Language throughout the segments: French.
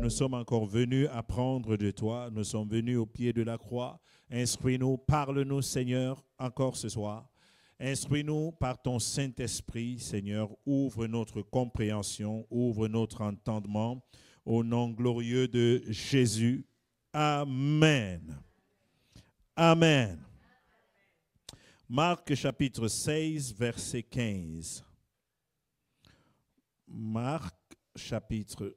nous sommes encore venus apprendre de toi. Nous sommes venus au pied de la croix. Instruis-nous, parle-nous, Seigneur, encore ce soir. Instruis-nous par ton Saint-Esprit, Seigneur. Ouvre notre compréhension, ouvre notre entendement. Au nom glorieux de Jésus. Amen. Amen. Marc chapitre 16, verset 15. Marc chapitre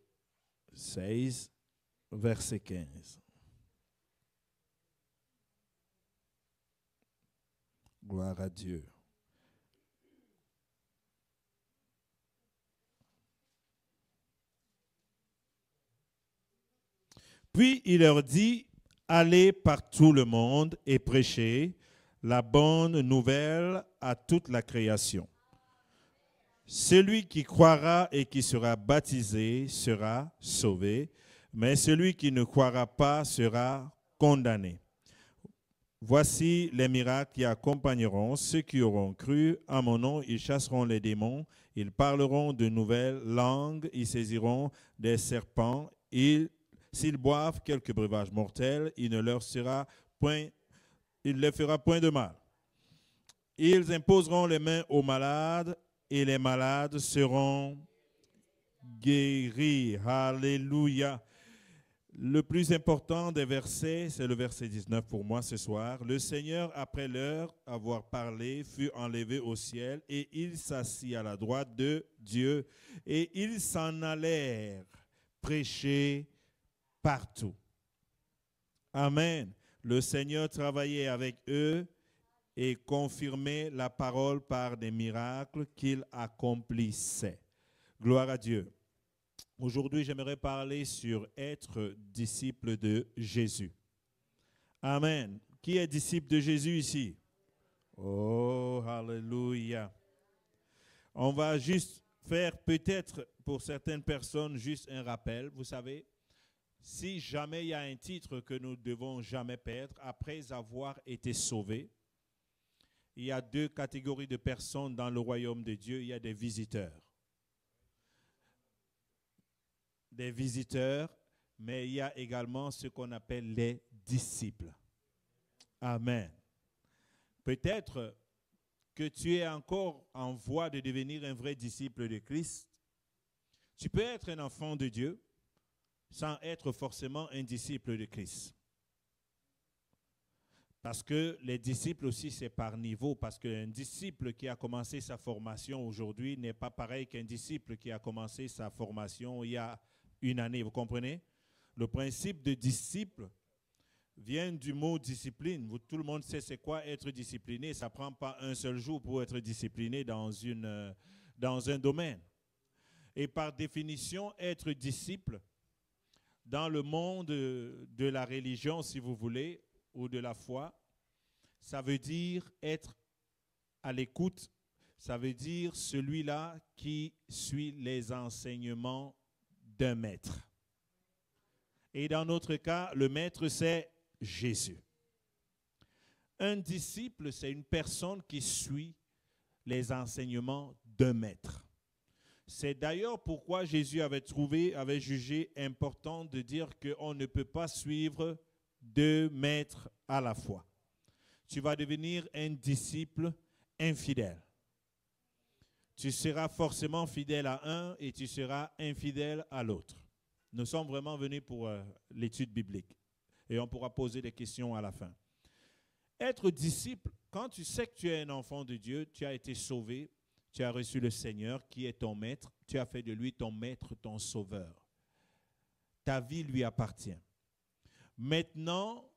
16, verset 15. Gloire à Dieu. Puis il leur dit, allez par tout le monde et prêchez la bonne nouvelle à toute la création. Celui qui croira et qui sera baptisé sera sauvé, mais celui qui ne croira pas sera condamné. Voici les miracles qui accompagneront ceux qui auront cru. À mon nom, ils chasseront les démons, ils parleront de nouvelles langues, ils saisiront des serpents, s'ils boivent quelques breuvages mortels, il ne leur fera point de mal. Ils imposeront les mains aux malades et les malades seront guéris. Alléluia. Le plus important des versets, c'est le verset 19 pour moi ce soir. Le Seigneur, après leur avoir parlé, fut enlevé au ciel et il s'assit à la droite de Dieu. Et ils s'en allèrent prêcher partout. Amen. Le Seigneur travaillait avec eux et confirmait la parole par des miracles qu'il accomplissait. Gloire à Dieu. Aujourd'hui, j'aimerais parler sur être disciple de Jésus. Amen. Qui est disciple de Jésus ici? Oh, alléluia. On va juste faire peut-être pour certaines personnes juste un rappel. Vous savez, si jamais il y a un titre que nous ne devons jamais perdre, après avoir été sauvés, il y a deux catégories de personnes dans le royaume de Dieu. Il y a des visiteurs. Des visiteurs, mais il y a également ce qu'on appelle les disciples. Amen. Peut-être que tu es encore en voie de devenir un vrai disciple de Christ. Tu peux être un enfant de Dieu sans être forcément un disciple de Christ. Parce que les disciples aussi, c'est par niveau. Parce qu'un disciple qui a commencé sa formation aujourd'hui n'est pas pareil qu'un disciple qui a commencé sa formation il y a une année. Vous comprenez? Le principe de disciple vient du mot discipline. Tout le monde sait c'est quoi être discipliné. Ça ne prend pas un seul jour pour être discipliné dans un domaine. Et par définition, être disciple, dans le monde de la religion, si vous voulez, ou de la foi, ça veut dire être à l'écoute, ça veut dire celui-là qui suit les enseignements d'un maître. Et dans notre cas, le maître, c'est Jésus. Un disciple, c'est une personne qui suit les enseignements d'un maître. C'est d'ailleurs pourquoi Jésus avait jugé important de dire qu'on ne peut pas suivre deux maîtres à la fois. Tu vas devenir un disciple infidèle. Tu seras forcément fidèle à un et tu seras infidèle à l'autre. Nous sommes vraiment venus pour l'étude biblique et on pourra poser des questions à la fin. Être disciple, quand tu sais que tu es un enfant de Dieu, tu as été sauvé, tu as reçu le Seigneur qui est ton maître, tu as fait de lui ton maître, ton sauveur. Ta vie lui appartient. Maintenant,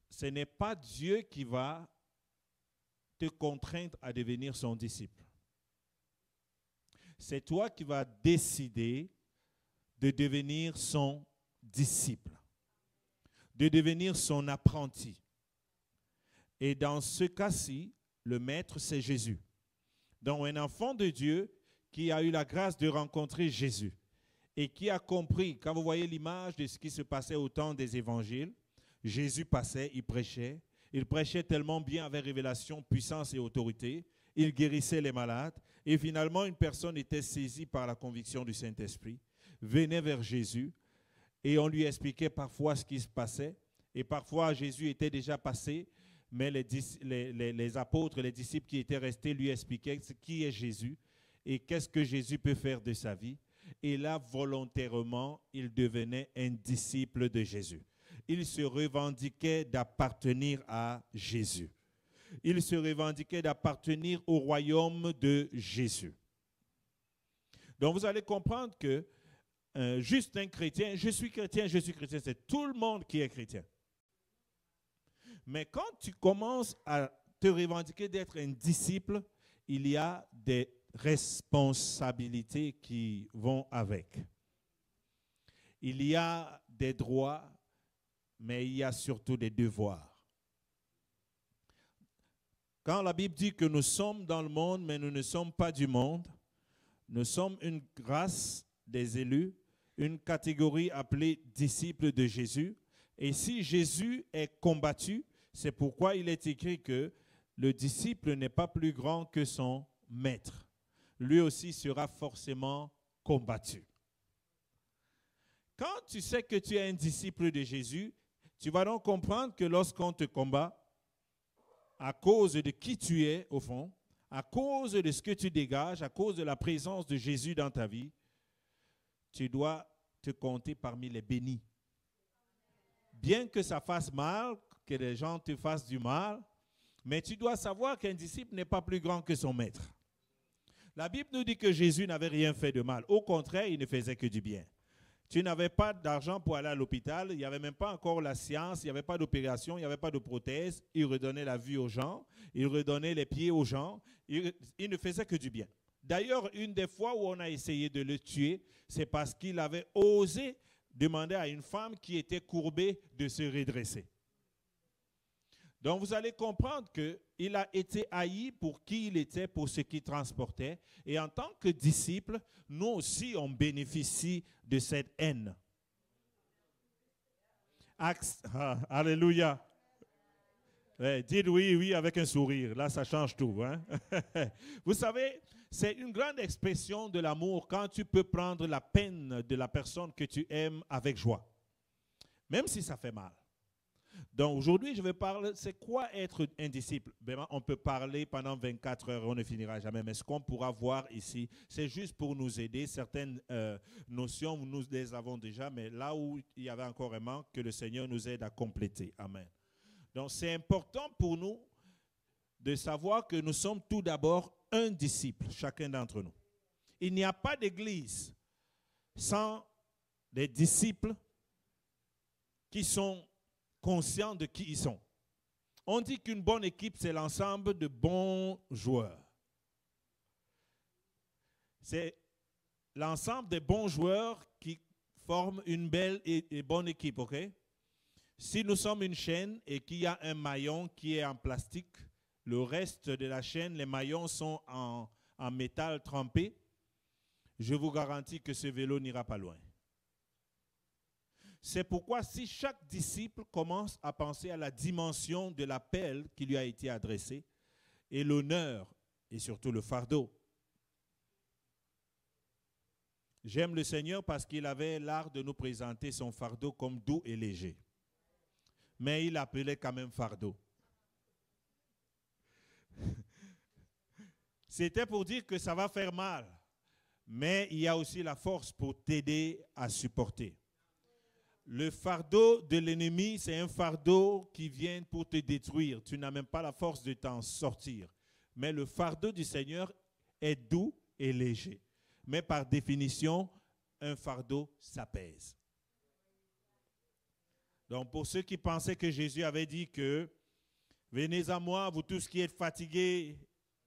ce n'est pas Dieu qui va te contraindre à devenir son disciple. C'est toi qui vas décider de devenir son disciple, de devenir son apprenti. Et dans ce cas-ci, le maître, c'est Jésus. Donc, un enfant de Dieu qui a eu la grâce de rencontrer Jésus et qui a compris, quand vous voyez l'image de ce qui se passait au temps des évangiles, Jésus passait, il prêchait tellement bien avec révélation, puissance et autorité, il guérissait les malades et finalement une personne était saisie par la conviction du Saint-Esprit, venait vers Jésus et on lui expliquait parfois ce qui se passait. Et parfois, Jésus était déjà passé, mais les apôtres, les disciples qui étaient restés lui expliquaient qui est Jésus et qu'est-ce que Jésus peut faire de sa vie. Et là, volontairement, il devenait un disciple de Jésus. Il se revendiquait d'appartenir à Jésus. Il se revendiquait d'appartenir au royaume de Jésus. Donc, vous allez comprendre que juste un chrétien, je suis chrétien, c'est tout le monde qui est chrétien. Mais quand tu commences à te revendiquer d'être un disciple, il y a des responsabilités qui vont avec. Il y a des droits, mais il y a surtout des devoirs. Quand la Bible dit que nous sommes dans le monde, mais nous ne sommes pas du monde, nous sommes une race des élus, une catégorie appelée disciples de Jésus. Et si Jésus est combattu, c'est pourquoi il est écrit que le disciple n'est pas plus grand que son maître. Lui aussi sera forcément combattu. Quand tu sais que tu es un disciple de Jésus, tu vas donc comprendre que lorsqu'on te combat, à cause de qui tu es au fond, à cause de ce que tu dégages, à cause de la présence de Jésus dans ta vie, tu dois te compter parmi les bénis. Bien que ça fasse mal, que les gens te fassent du mal, mais tu dois savoir qu'un disciple n'est pas plus grand que son maître. La Bible nous dit que Jésus n'avait rien fait de mal. Au contraire, il ne faisait que du bien. Tu n'avais pas d'argent pour aller à l'hôpital, il n'y avait même pas encore la science, il n'y avait pas d'opération, il n'y avait pas de prothèse. Il redonnait la vue aux gens, il redonnait les pieds aux gens, il ne faisait que du bien. D'ailleurs, une des fois où on a essayé de le tuer, c'est parce qu'il avait osé demander à une femme qui était courbée de se redresser. Donc vous allez comprendre qu'il a été haï pour qui il était, pour ce qu'il transportait. Et en tant que disciple, nous aussi on bénéficie de cette haine. Alléluia. Ouais, dites oui, oui avec un sourire. Là, ça change tout. Hein? Vous savez, c'est une grande expression de l'amour quand tu peux prendre la peine de la personne que tu aimes avec joie. Même si ça fait mal. Donc aujourd'hui, je vais parler, c'est quoi être un disciple? Ben, on peut parler pendant 24 heures, on ne finira jamais, mais ce qu'on pourra voir ici, c'est juste pour nous aider. Certaines notions, nous les avons déjà, mais là où il y avait encore un manque, que le Seigneur nous aide à compléter. Amen. Donc c'est important pour nous de savoir que nous sommes tout d'abord un disciple, chacun d'entre nous. Il n'y a pas d'église sans des disciples qui sont conscients de qui ils sont. On dit qu'une bonne équipe, c'est l'ensemble de bons joueurs. C'est l'ensemble des bons joueurs qui forment une belle et bonne équipe, ok? Si nous sommes une chaîne et qu'il y a un maillon qui est en plastique, le reste de la chaîne, les maillons sont en métal trempé, je vous garantis que ce vélo n'ira pas loin. C'est pourquoi si chaque disciple commence à penser à la dimension de l'appel qui lui a été adressé et l'honneur et surtout le fardeau. J'aime le Seigneur parce qu'il avait l'art de nous présenter son fardeau comme doux et léger. Mais il l'appelait quand même fardeau. C'était pour dire que ça va faire mal, mais il y a aussi la force pour t'aider à supporter. Le fardeau de l'ennemi, c'est un fardeau qui vient pour te détruire. Tu n'as même pas la force de t'en sortir. Mais le fardeau du Seigneur est doux et léger. Mais par définition, un fardeau, ça pèse. Donc pour ceux qui pensaient que Jésus avait dit que « Venez à moi, vous tous qui êtes fatigués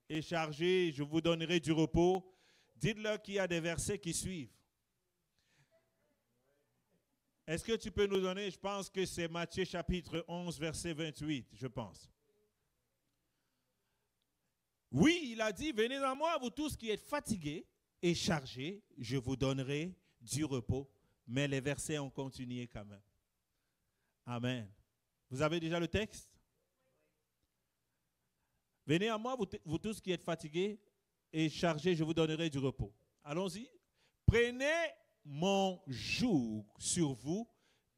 et chargés, je vous donnerai du repos », dites-leur qu'il y a des versets qui suivent. Est-ce que tu peux nous donner, je pense que c'est Matthieu chapitre 11, verset 28, je pense. Oui, il a dit, venez à moi, vous tous qui êtes fatigués et chargés, je vous donnerai du repos. Mais les versets ont continué quand même. Amen. Vous avez déjà le texte? Venez à moi, vous tous qui êtes fatigués et chargés, je vous donnerai du repos. Allons-y. Prenez mon joug sur vous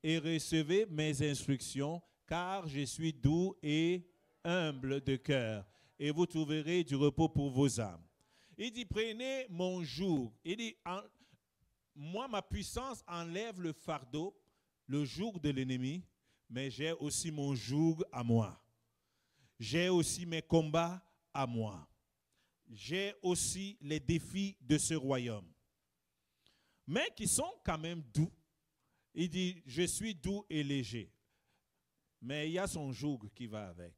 et recevez mes instructions, car je suis doux et humble de cœur, et vous trouverez du repos pour vos âmes. Il dit, prenez mon joug. Il dit, moi, ma puissance enlève le fardeau, le joug de l'ennemi, mais j'ai aussi mon joug à moi. J'ai aussi mes combats à moi. J'ai aussi les défis de ce royaume, mais qui sont quand même doux. Il dit, je suis doux et léger, mais il y a son joug qui va avec.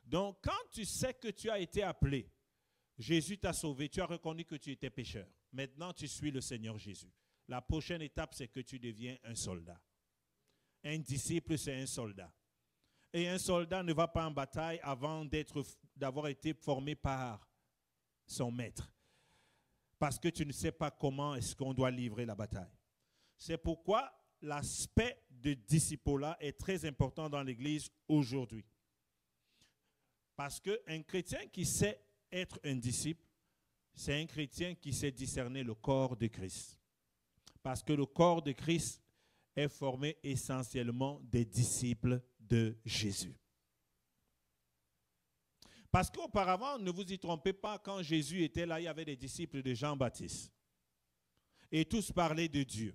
Donc, quand tu sais que tu as été appelé, Jésus t'a sauvé, tu as reconnu que tu étais pécheur. Maintenant, tu suis le Seigneur Jésus. La prochaine étape, c'est que tu deviens un soldat. Un disciple, c'est un soldat. Et un soldat ne va pas en bataille avant d'avoir été formé par son maître. Parce que tu ne sais pas comment est-ce qu'on doit livrer la bataille. C'est pourquoi l'aspect de disciple-là est très important dans l'Église aujourd'hui. Parce qu'un chrétien qui sait être un disciple, c'est un chrétien qui sait discerner le corps de Christ. Parce que le corps de Christ est formé essentiellement des disciples de Jésus. Parce qu'auparavant, ne vous y trompez pas, quand Jésus était là, il y avait des disciples de Jean-Baptiste. Et tous parlaient de Dieu.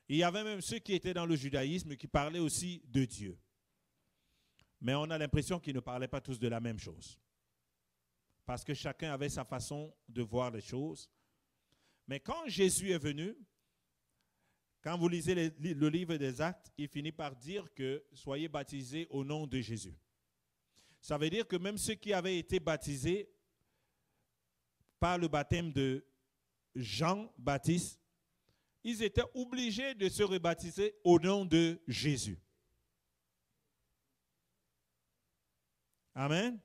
Il y avait même ceux qui étaient dans le judaïsme qui parlaient aussi de Dieu. Mais on a l'impression qu'ils ne parlaient pas tous de la même chose. Parce que chacun avait sa façon de voir les choses. Mais quand Jésus est venu, quand vous lisez le livre des Actes, il finit par dire que soyez baptisés au nom de Jésus. Ça veut dire que même ceux qui avaient été baptisés par le baptême de Jean-Baptiste, ils étaient obligés de se rebaptiser au nom de Jésus. Amen.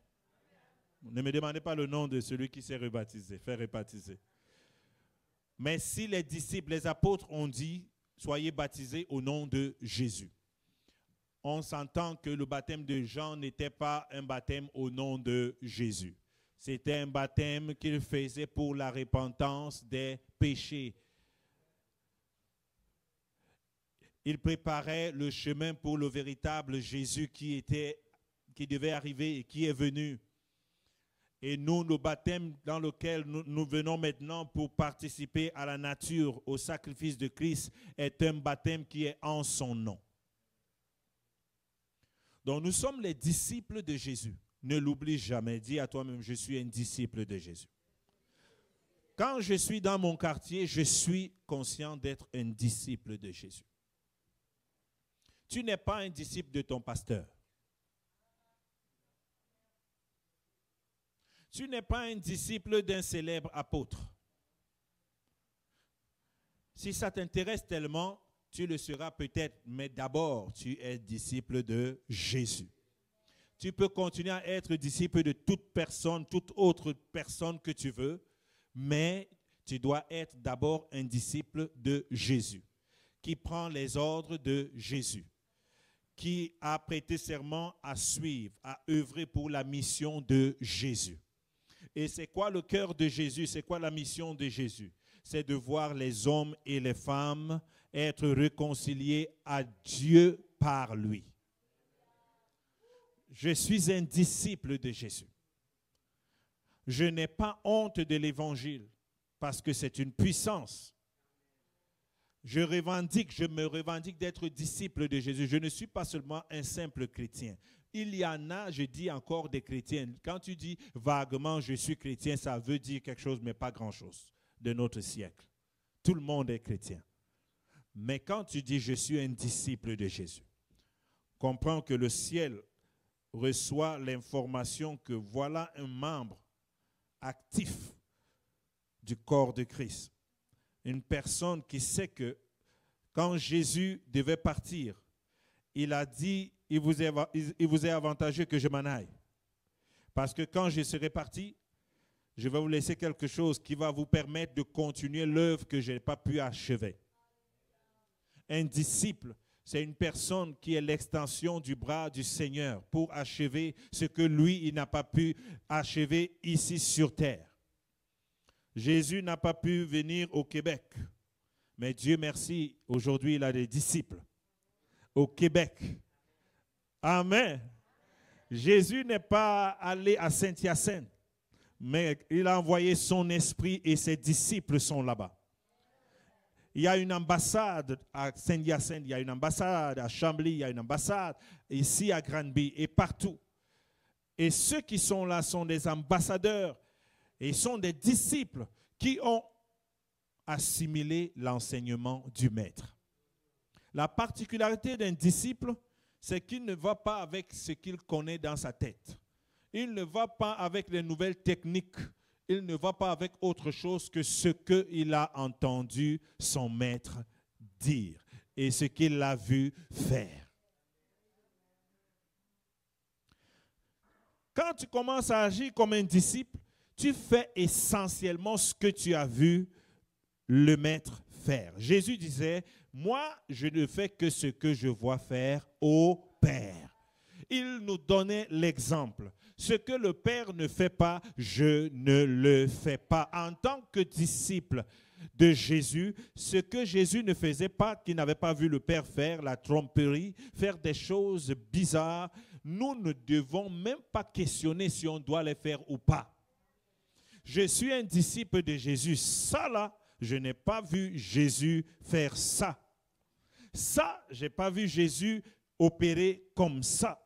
Ne me demandez pas le nom de celui qui s'est rebaptisé, fait rebaptiser. Mais si les disciples, les apôtres ont dit, soyez baptisés au nom de Jésus, on s'entend que le baptême de Jean n'était pas un baptême au nom de Jésus. C'était un baptême qu'il faisait pour la repentance des péchés. Il préparait le chemin pour le véritable Jésus qui devait arriver et qui est venu. Et nous, le baptême dans lequel nous venons maintenant pour participer à la nature, au sacrifice de Christ, est un baptême qui est en son nom. Donc nous sommes les disciples de Jésus. Ne l'oublie jamais. Dis à toi-même, je suis un disciple de Jésus. Quand je suis dans mon quartier, je suis conscient d'être un disciple de Jésus. Tu n'es pas un disciple de ton pasteur. Tu n'es pas un disciple d'un célèbre apôtre. Si ça t'intéresse tellement, tu le seras peut-être, mais d'abord, tu es disciple de Jésus. Tu peux continuer à être disciple de toute personne, toute autre personne que tu veux, mais tu dois être d'abord un disciple de Jésus, qui prend les ordres de Jésus, qui a prêté serment à suivre, à œuvrer pour la mission de Jésus. Et c'est quoi le cœur de Jésus? C'est quoi la mission de Jésus? C'est de voir les hommes et les femmes être réconciliés à Dieu par lui. Je suis un disciple de Jésus. Je n'ai pas honte de l'évangile parce que c'est une puissance. Je me revendique d'être disciple de Jésus. Je ne suis pas seulement un simple chrétien. Il y en a, je dis encore des chrétiens. Quand tu dis vaguement je suis chrétien, ça veut dire quelque chose, mais pas grand-chose de notre siècle. Tout le monde est chrétien. Mais quand tu dis je suis un disciple de Jésus, comprends que le ciel reçoit l'information que voilà un membre actif du corps de Christ. Une personne qui sait que quand Jésus devait partir, il a dit, il vous est avantageux que je m'en aille. Parce que quand je serai parti, je vais vous laisser quelque chose qui va vous permettre de continuer l'œuvre que je n'ai pas pu achever. Un disciple, c'est une personne qui est l'extension du bras du Seigneur pour achever ce que lui, il n'a pas pu achever ici sur terre. Jésus n'a pas pu venir au Québec, Mais Dieu merci, aujourd'hui, il a des disciples au Québec. Amen. Jésus n'est pas allé à Saint-Hyacinthe, mais il a envoyé son esprit et ses disciples sont là-bas. Il y a une ambassade à Saint-Hyacinthe, il y a une ambassade à Chambly, il y a une ambassade ici à Granby et partout. Et ceux qui sont là sont des ambassadeurs et sont des disciples qui ont assimilé l'enseignement du maître. La particularité d'un disciple, c'est qu'il ne va pas avec ce qu'il connaît dans sa tête. Il ne va pas avec les nouvelles techniques. Il ne va pas avec autre chose que ce qu'il a entendu son maître dire et ce qu'il a vu faire. Quand tu commences à agir comme un disciple, tu fais essentiellement ce que tu as vu le maître faire. Jésus disait, moi, je ne fais que ce que je vois faire au Père. Il nous donnait l'exemple. Ce que le Père ne fait pas, je ne le fais pas. En tant que disciple de Jésus, ce que Jésus ne faisait pas, qu'il n'avait pas vu le Père faire, la tromperie, faire des choses bizarres, nous ne devons même pas questionner si on doit les faire ou pas. Je suis un disciple de Jésus. Ça là, je n'ai pas vu Jésus faire ça. Ça, je n'ai pas vu Jésus opérer comme ça.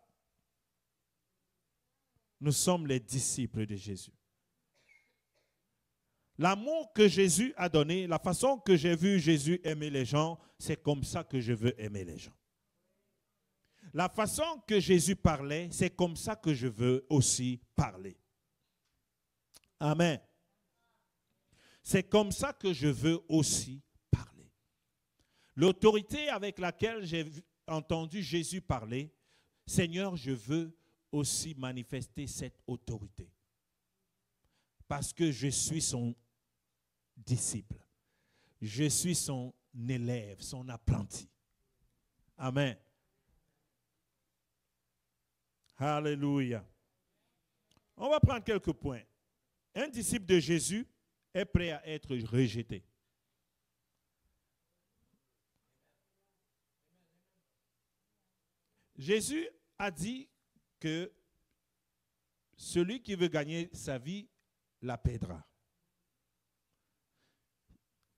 Nous sommes les disciples de Jésus. L'amour que Jésus a donné, la façon que j'ai vu Jésus aimer les gens, c'est comme ça que je veux aimer les gens. La façon que Jésus parlait, c'est comme ça que je veux aussi parler. Amen. C'est comme ça que je veux aussi parler. L'autorité avec laquelle j'ai entendu Jésus parler, Seigneur, je veux aussi manifester cette autorité. Parce que je suis son disciple. Je suis son élève, son apprenti. Amen. Alléluia. On va prendre quelques points. Un disciple de Jésus est prêt à être rejeté. Jésus a dit que celui qui veut gagner sa vie la perdra.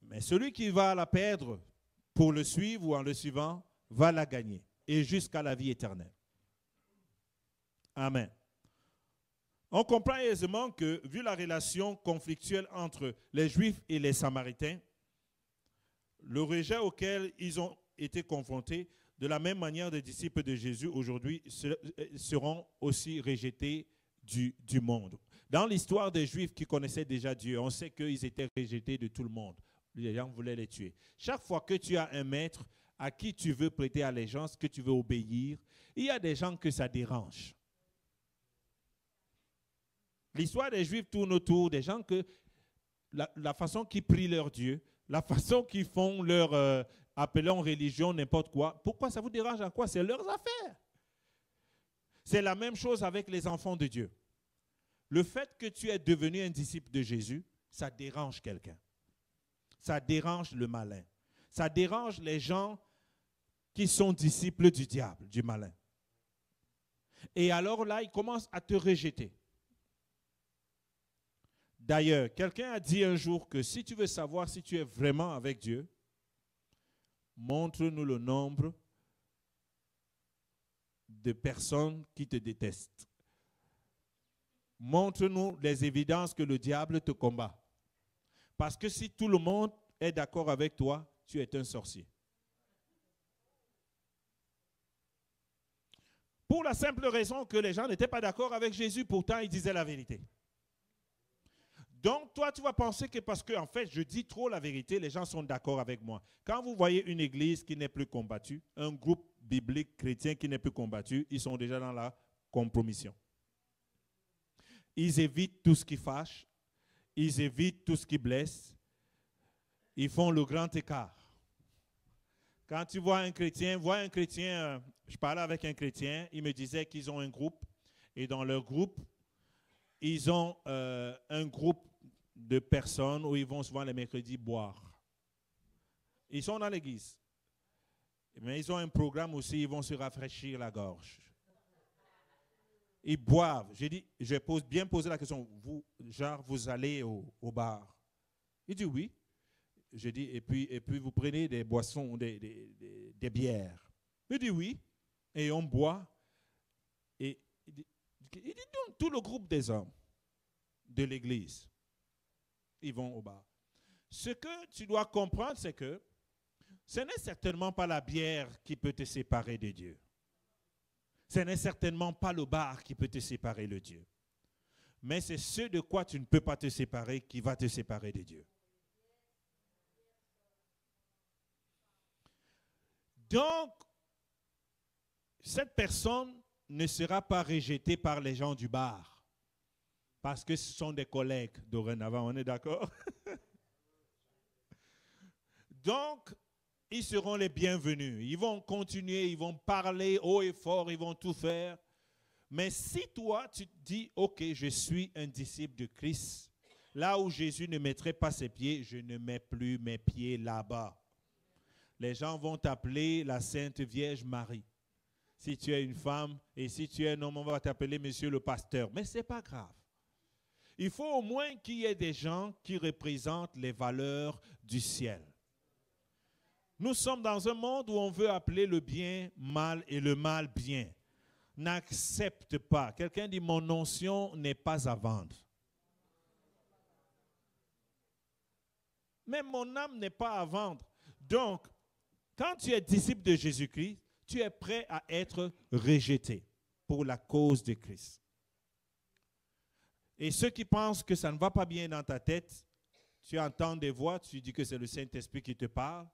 Mais celui qui va la perdre pour le suivre ou en le suivant va la gagner et jusqu'à la vie éternelle. Amen. On comprend aisément que, vu la relation conflictuelle entre les Juifs et les Samaritains, le rejet auquel ils ont été confrontés, de la même manière, les disciples de Jésus aujourd'hui seront aussi rejetés du monde. Dans l'histoire des Juifs qui connaissaient déjà Dieu, on sait qu'ils étaient rejetés de tout le monde. Les gens voulaient les tuer. Chaque fois que tu as un maître à qui tu veux prêter allégeance, que tu veux obéir, il y a des gens que ça dérange. L'histoire des Juifs tourne autour des gens que la façon qu'ils prient leur Dieu, la façon qu'ils font leur appelons religion, n'importe quoi. Pourquoi ça vous dérange en quoi? C'est leurs affaires. C'est la même chose avec les enfants de Dieu. Le fait que tu es devenu un disciple de Jésus, ça dérange quelqu'un. Ça dérange le malin. Ça dérange les gens qui sont disciples du diable, du malin. Et alors là, ils commencent à te rejeter. D'ailleurs, quelqu'un a dit un jour que si tu veux savoir si tu es vraiment avec Dieu, montre-nous le nombre de personnes qui te détestent. Montre-nous les évidences que le diable te combat. Parce que si tout le monde est d'accord avec toi, tu es un sorcier. Pour la simple raison que les gens n'étaient pas d'accord avec Jésus, pourtant ils disaient la vérité. Donc, toi, tu vas penser que parce que, en fait, je dis trop la vérité, les gens sont d'accord avec moi. Quand vous voyez une église qui n'est plus combattue, un groupe biblique chrétien qui n'est plus combattu, ils sont déjà dans la compromission. Ils évitent tout ce qui fâche, ils évitent tout ce qui blesse, ils font le grand écart. Quand tu vois un chrétien, je parlais avec un chrétien, il me disait qu'ils ont un groupe, et dans leur groupe, ils ont un groupe de personnes où ils vont souvent les mercredis boire. Ils sont dans l'église. Mais ils ont un programme aussi, ils vont se rafraîchir la gorge. Ils boivent. J'ai dit, je pose bien poser la question, vous allez au bar? Il dit oui. Je dis, et puis vous prenez des boissons, des bières. Il dit oui. Et on boit. Et il dit tout le groupe des hommes de l'église, ils vont au bar. Ce que tu dois comprendre, c'est que ce n'est certainement pas la bière qui peut te séparer de Dieu. Ce n'est certainement pas le bar qui peut te séparer de Dieu. Mais c'est ce de quoi tu ne peux pas te séparer qui va te séparer de Dieu. Donc, cette personne ne sera pas rejetée par les gens du bar. Parce que ce sont des collègues dorénavant, on est d'accord? Donc, ils seront les bienvenus. Ils vont continuer, ils vont parler haut et fort, ils vont tout faire. Mais si toi, tu te dis, ok, je suis un disciple de Christ, là où Jésus ne mettrait pas ses pieds, je ne mets plus mes pieds là-bas. Les gens vont t'appeler la Sainte Vierge Marie. Si tu es une femme et si tu es un homme, on va t'appeler monsieur le pasteur. Mais ce n'est pas grave. Il faut au moins qu'il y ait des gens qui représentent les valeurs du ciel. Nous sommes dans un monde où on veut appeler le bien mal et le mal bien. N'accepte pas. Quelqu'un dit, mon onction n'est pas à vendre. Mais mon âme n'est pas à vendre. Donc, quand tu es disciple de Jésus-Christ, tu es prêt à être rejeté pour la cause de Christ. Et ceux qui pensent que ça ne va pas bien dans ta tête, tu entends des voix, tu dis que c'est le Saint-Esprit qui te parle.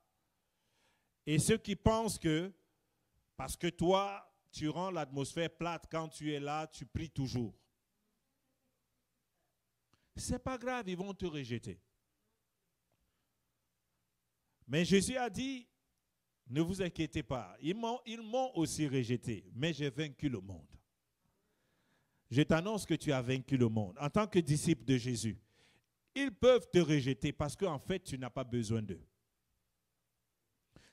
Et ceux qui pensent que, parce que toi, tu rends l'atmosphère plate quand tu es là, tu pries toujours. Ce n'est pas grave, ils vont te rejeter. Mais Jésus a dit, ne vous inquiétez pas, ils m'ont aussi rejeté, mais j'ai vaincu le monde. Je t'annonce que tu as vaincu le monde. En tant que disciple de Jésus, ils peuvent te rejeter parce qu'en fait, tu n'as pas besoin d'eux.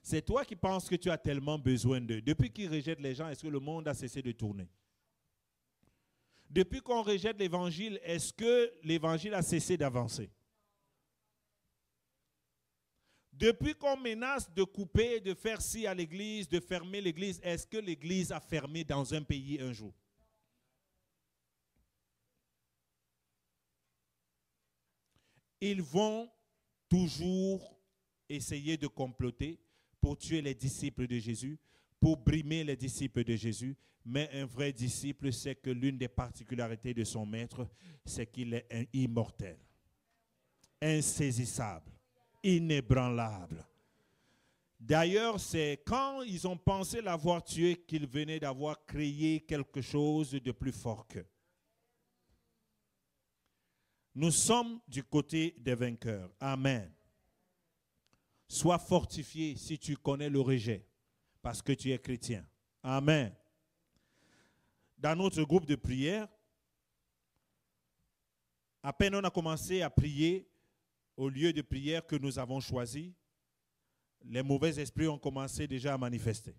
C'est toi qui penses que tu as tellement besoin d'eux. Depuis qu'ils rejettent les gens, est-ce que le monde a cessé de tourner? Depuis qu'on rejette l'évangile, est-ce que l'évangile a cessé d'avancer? Depuis qu'on menace de couper, de faire ci à l'église, de fermer l'église, est-ce que l'église a fermé dans un pays un jour? Ils vont toujours essayer de comploter pour tuer les disciples de Jésus, pour brimer les disciples de Jésus. Mais un vrai disciple, c'est que l'une des particularités de son maître, c'est qu'il est immortel, insaisissable, inébranlable. D'ailleurs, c'est quand ils ont pensé l'avoir tué qu'ils venaient d'avoir créé quelque chose de plus fort qu'eux. Nous sommes du côté des vainqueurs. Amen. Sois fortifié si tu connais le rejet, parce que tu es chrétien. Amen. Dans notre groupe de prière, à peine on a commencé à prier au lieu de prière que nous avons choisi, les mauvais esprits ont commencé déjà à manifester.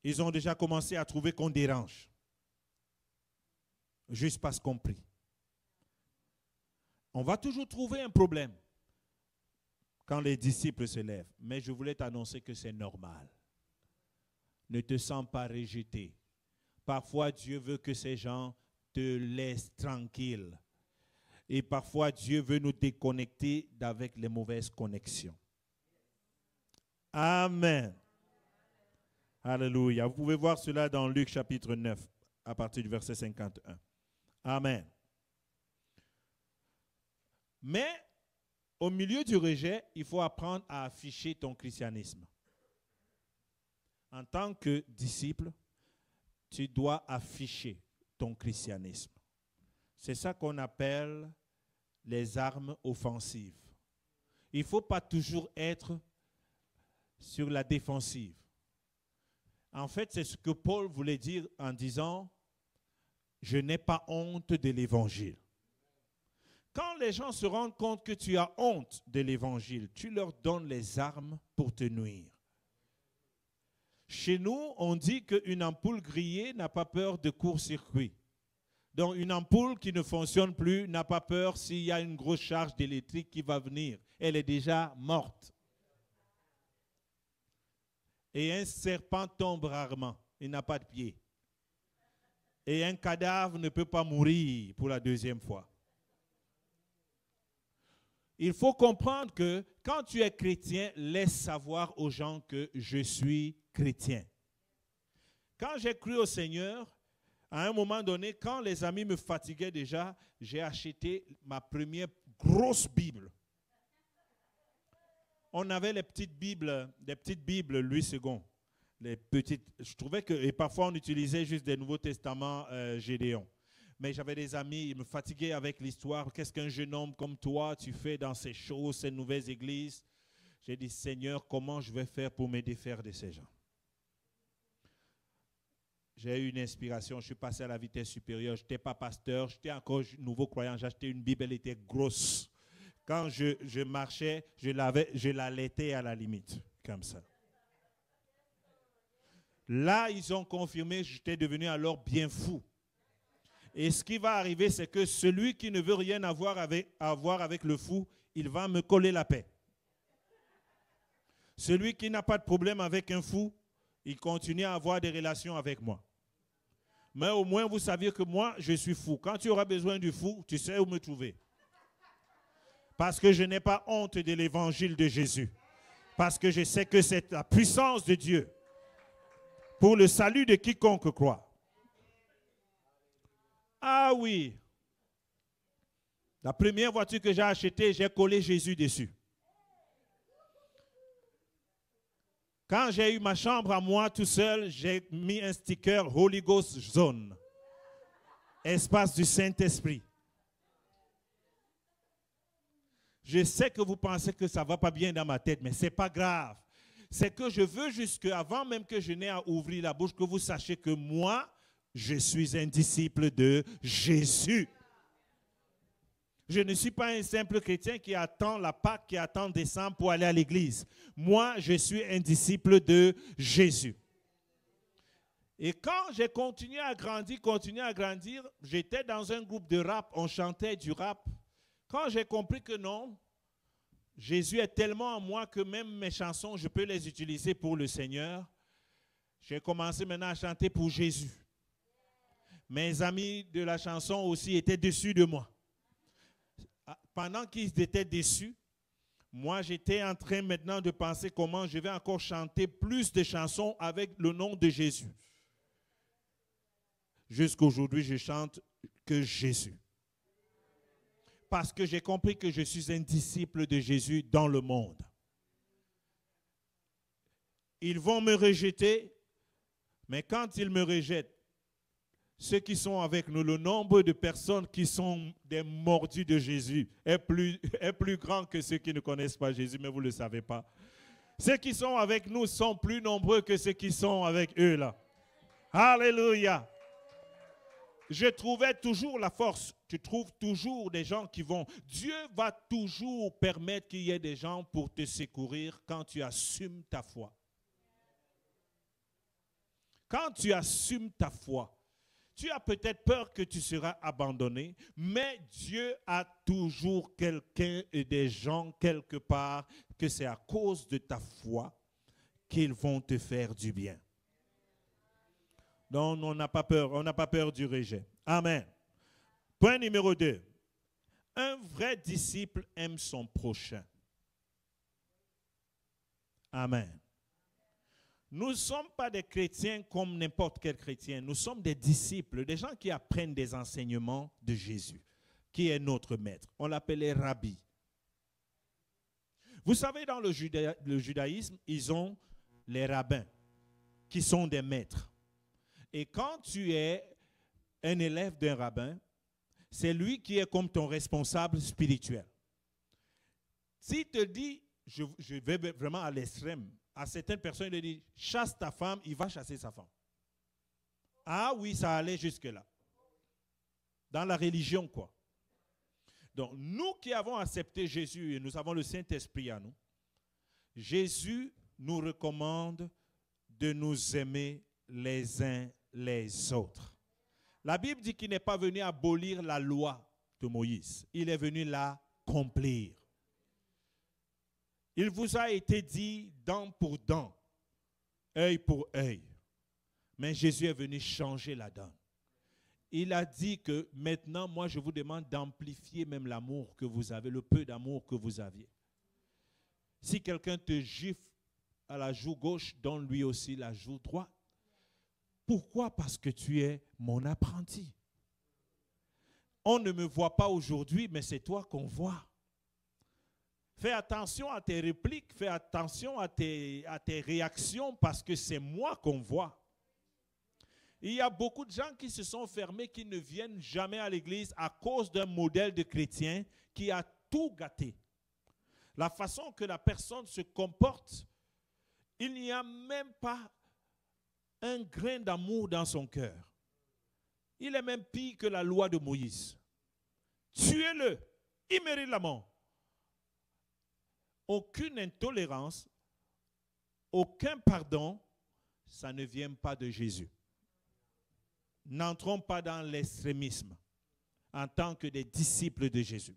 Ils ont déjà commencé à trouver qu'on dérange. Juste parce qu'on prie. On va toujours trouver un problème quand les disciples se lèvent. Mais je voulais t'annoncer que c'est normal. Ne te sens pas rejeté. Parfois, Dieu veut que ces gens te laissent tranquille. Et parfois, Dieu veut nous déconnecter d'avec les mauvaises connexions. Amen. Alléluia. Vous pouvez voir cela dans Luc chapitre 9, à partir du verset 51. Amen. Mais, au milieu du rejet, il faut apprendre à afficher ton christianisme. En tant que disciple, tu dois afficher ton christianisme. C'est ça qu'on appelle les armes offensives. Il ne faut pas toujours être sur la défensive. En fait, c'est ce que Paul voulait dire en disant « Je n'ai pas honte de l'évangile ». Quand les gens se rendent compte que tu as honte de l'évangile, tu leur donnes les armes pour te nuire. Chez nous, on dit qu'une ampoule grillée n'a pas peur de court-circuit. Donc, une ampoule qui ne fonctionne plus n'a pas peur s'il y a une grosse charge d'électrique qui va venir. Elle est déjà morte. Et un serpent tombe rarement. Il n'a pas de pied. Et un cadavre ne peut pas mourir pour la deuxième fois. Il faut comprendre que quand tu es chrétien, laisse savoir aux gens que je suis chrétien. Quand j'ai cru au Seigneur, à un moment donné, quand les amis me fatiguaient déjà, j'ai acheté ma première grosse Bible. On avait les petites Bibles Louis II. Les petites, je trouvais que, et parfois on utilisait juste des Nouveaux Testaments Gédéon. Mais j'avais des amis, ils me fatiguaient avec l'histoire. Qu'est-ce qu'un jeune homme comme toi, tu fais dans ces choses, ces nouvelles églises? J'ai dit, Seigneur, comment je vais faire pour me défaire de ces gens? J'ai eu une inspiration, je suis passé à la vitesse supérieure. Je n'étais pas pasteur, j'étais encore nouveau croyant. J'ai acheté une Bible, elle était grosse. Quand je marchais, je la laitais à la limite, comme ça. Là, ils ont confirmé, j'étais devenu alors bien fou. Et ce qui va arriver, c'est que celui qui ne veut rien avoir avec le fou, il va me coller la paix. Celui qui n'a pas de problème avec un fou, il continue à avoir des relations avec moi. Mais au moins, vous saviez que moi, je suis fou. Quand tu auras besoin du fou, tu sais où me trouver. Parce que je n'ai pas honte de l'évangile de Jésus. Parce que je sais que c'est la puissance de Dieu pour le salut de quiconque croit. Ah oui. La première voiture que j'ai achetée, j'ai collé Jésus dessus. Quand j'ai eu ma chambre à moi tout seul, j'ai mis un sticker Holy Ghost Zone. Espace du Saint-Esprit. Je sais que vous pensez que ça ne va pas bien dans ma tête, mais ce n'est pas grave. C'est que je veux juste qu'avant même que je n'ai à ouvrir la bouche, que vous sachiez que moi, je suis un disciple de Jésus. Je ne suis pas un simple chrétien qui attend la Pâque, qui attend décembre pour aller à l'église. Moi, je suis un disciple de Jésus. Et quand j'ai continué à grandir, j'étais dans un groupe de rap, on chantait du rap. Quand j'ai compris que non, Jésus est tellement en moi que même mes chansons, je peux les utiliser pour le Seigneur, j'ai commencé maintenant à chanter pour Jésus. Mes amis de la chanson aussi étaient déçus de moi. Pendant qu'ils étaient déçus, moi j'étais en train maintenant de penser comment je vais encore chanter plus de chansons avec le nom de Jésus. Jusqu'aujourd'hui, je chante que Jésus. Parce que j'ai compris que je suis un disciple de Jésus dans le monde. Ils vont me rejeter, mais quand ils me rejettent, ceux qui sont avec nous, le nombre de personnes qui sont des mordus de Jésus est plus grand que ceux qui ne connaissent pas Jésus, mais vous ne le savez pas. Ceux qui sont avec nous sont plus nombreux que ceux qui sont avec eux là. Alléluia. Je trouvais toujours la force. Tu trouves toujours des gens qui vont. Dieu va toujours permettre qu'il y ait des gens pour te secourir quand tu assumes ta foi. Quand tu assumes ta foi, tu as peut-être peur que tu seras abandonné, mais Dieu a toujours quelqu'un et des gens quelque part que c'est à cause de ta foi qu'ils vont te faire du bien. Donc, on n'a pas peur du rejet. Amen. Point numéro 2. Un vrai disciple aime son prochain. Amen. Nous ne sommes pas des chrétiens comme n'importe quel chrétien. Nous sommes des disciples, des gens qui apprennent des enseignements de Jésus, qui est notre maître. On l'appelait Rabbi. Vous savez, dans le judaïsme, ils ont les rabbins, qui sont des maîtres. Et quand tu es un élève d'un rabbin, c'est lui qui est comme ton responsable spirituel. S'il te dit, je vais vraiment à l'extrême, à certaines personnes, il dit, chasse ta femme, il va chasser sa femme. Ah oui, ça allait jusque-là. Dans la religion, quoi. Donc, nous qui avons accepté Jésus et nous avons le Saint-Esprit à nous, Jésus nous recommande de nous aimer les uns les autres. La Bible dit qu'il n'est pas venu abolir la loi de Moïse. Il est venu l'accomplir. Il vous a été dit dent pour dent, œil pour œil. Mais Jésus est venu changer la donne. Il a dit que maintenant, moi, je vous demande d'amplifier même l'amour que vous avez, le peu d'amour que vous aviez. Si quelqu'un te gifle à la joue gauche, donne lui aussi la joue droite. Pourquoi? Parce que tu es mon apprenti. On ne me voit pas aujourd'hui, mais c'est toi qu'on voit. Fais attention à tes répliques, fais attention à tes réactions, parce que c'est moi qu'on voit. Il y a beaucoup de gens qui se sont fermés, qui ne viennent jamais à l'église à cause d'un modèle de chrétien qui a tout gâté. La façon que la personne se comporte, il n'y a même pas un grain d'amour dans son cœur. Il est même pire que la loi de Moïse. Tuez-le, il mérite la mort. Aucune intolérance, aucun pardon, ça ne vient pas de Jésus. N'entrons pas dans l'extrémisme en tant que des disciples de Jésus.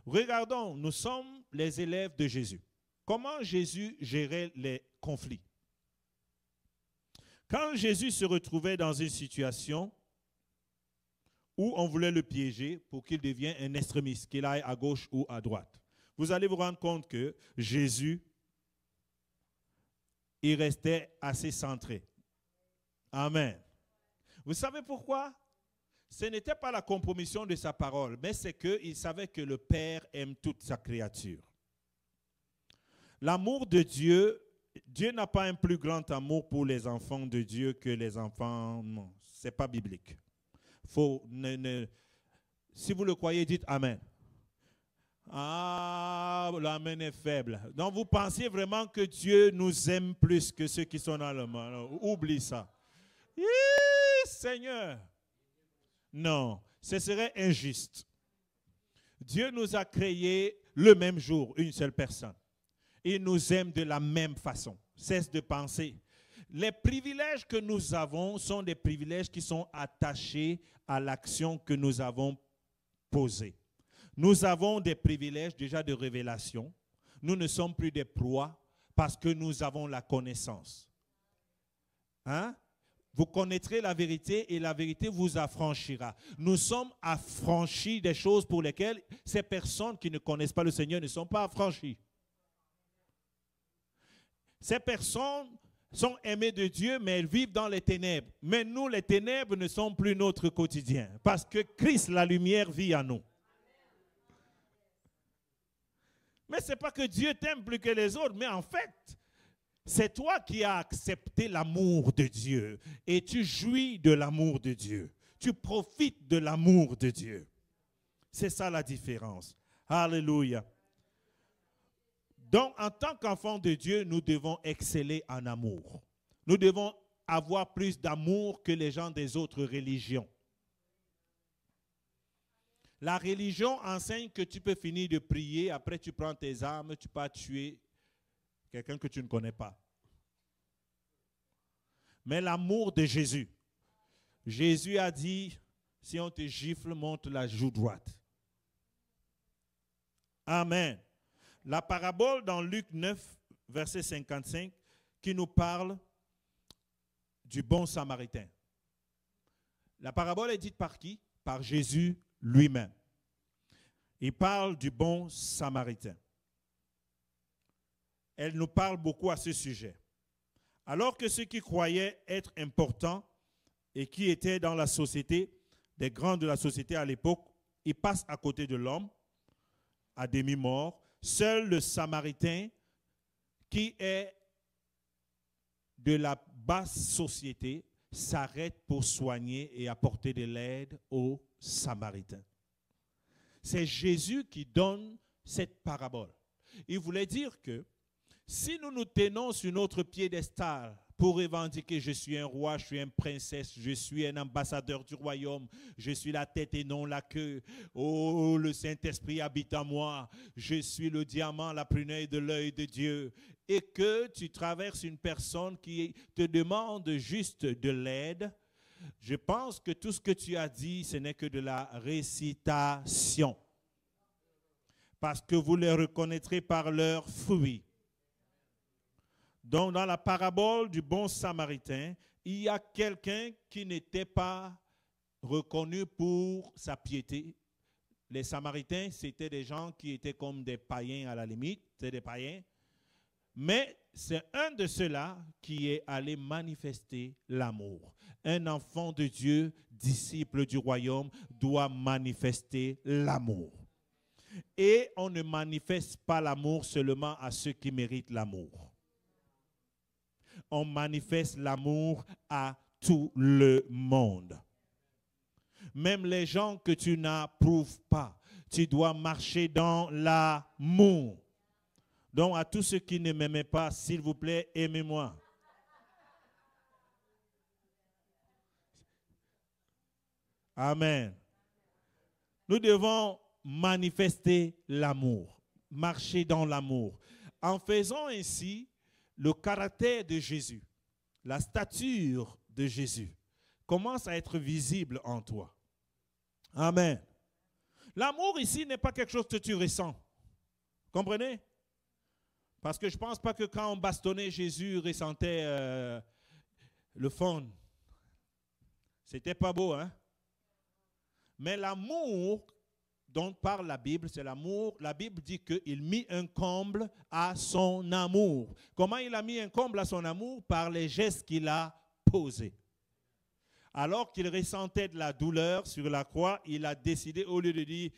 Regardons, nous sommes les élèves de Jésus. Comment Jésus gérait les conflits? Quand Jésus se retrouvait dans une situation où on voulait le piéger pour qu'il devienne un extrémiste, qu'il aille à gauche ou à droite, vous allez vous rendre compte que Jésus, il restait assez centré. Amen. Vous savez pourquoi? Ce n'était pas la compromission de sa parole, mais c'est qu'il savait que le Père aime toute sa créature. L'amour de Dieu, Dieu n'a pas un plus grand amour pour les enfants de Dieu que les enfants, non, ce n'est pas biblique. Si vous le croyez, dites Amen. Ah, l'amen est faible. Donc vous pensiez vraiment que Dieu nous aime plus que ceux qui sont dans le monde. Oublie ça. Seigneur. Non, ce serait injuste. Dieu nous a créés le même jour, une seule personne. Il nous aime de la même façon. Cesse de penser. Les privilèges que nous avons sont des privilèges qui sont attachés à l'action que nous avons posée. Nous avons des privilèges déjà de révélation. Nous ne sommes plus des proies parce que nous avons la connaissance. Hein? Vous connaîtrez la vérité et la vérité vous affranchira. Nous sommes affranchis des choses pour lesquelles ces personnes qui ne connaissent pas le Seigneur ne sont pas affranchies. Ces personnes sont aimées de Dieu, mais elles vivent dans les ténèbres. Mais nous, les ténèbres ne sont plus notre quotidien parce que Christ, la lumière, vit en nous. Mais ce n'est pas que Dieu t'aime plus que les autres, mais en fait, c'est toi qui as accepté l'amour de Dieu et tu jouis de l'amour de Dieu. Tu profites de l'amour de Dieu. C'est ça la différence. Alléluia. Donc, en tant qu'enfants de Dieu, nous devons exceller en amour. Nous devons avoir plus d'amour que les gens des autres religions. La religion enseigne que tu peux finir de prier, après tu prends tes armes, tu peux tuer quelqu'un que tu ne connais pas. Mais l'amour de Jésus. Jésus a dit, si on te gifle, monte la joue droite. Amen. La parabole dans Luc 9, verset 55, qui nous parle du bon samaritain. La parabole est dite par qui? Par Jésus lui-même. Il parle du bon samaritain. Elle nous parle beaucoup à ce sujet. Alors que ceux qui croyaient être importants et qui étaient dans la société, des grands de la société à l'époque, ils passent à côté de l'homme, à demi-mort. Seul le Samaritain, qui est de la basse société, s'arrête pour soigner et apporter de l'aide aux Samaritains. C'est Jésus qui donne cette parabole. Il voulait dire que si nous nous tenons sur notre piédestal pour revendiquer, je suis un roi, je suis une princesse, je suis un ambassadeur du royaume, je suis la tête et non la queue. Oh, le Saint-Esprit habite en moi, je suis le diamant, la prunelle de l'œil de Dieu. Et que tu traverses une personne qui te demande juste de l'aide, je pense que tout ce que tu as dit, ce n'est que de la récitation. Parce que vous les reconnaîtrez par leurs fruits. Donc, dans la parabole du bon Samaritain, il y a quelqu'un qui n'était pas reconnu pour sa piété. Les Samaritains, c'était des gens qui étaient comme des païens à la limite, c'est des païens. Mais c'est un de ceux-là qui est allé manifester l'amour. Un enfant de Dieu, disciple du royaume, doit manifester l'amour. Et on ne manifeste pas l'amour seulement à ceux qui méritent l'amour. On manifeste l'amour à tout le monde. Même les gens que tu n'approuves pas, tu dois marcher dans l'amour. Donc à tous ceux qui ne m'aimaient pas, s'il vous plaît, aimez-moi. Amen. Nous devons manifester l'amour, marcher dans l'amour. En faisant ainsi, le caractère de Jésus, la stature de Jésus commence à être visible en toi. Amen. L'amour ici n'est pas quelque chose que tu ressens. Comprenez? Parce que je ne pense pas que quand on bastonnait Jésus, ressentait le fond. C'était pas beau, hein? Mais l'amour dont parle la Bible, c'est l'amour. La Bible dit qu'il mit un comble à son amour. Comment il a mis un comble à son amour? Par les gestes qu'il a posés. Alors qu'il ressentait de la douleur sur la croix, il a décidé, au lieu de dire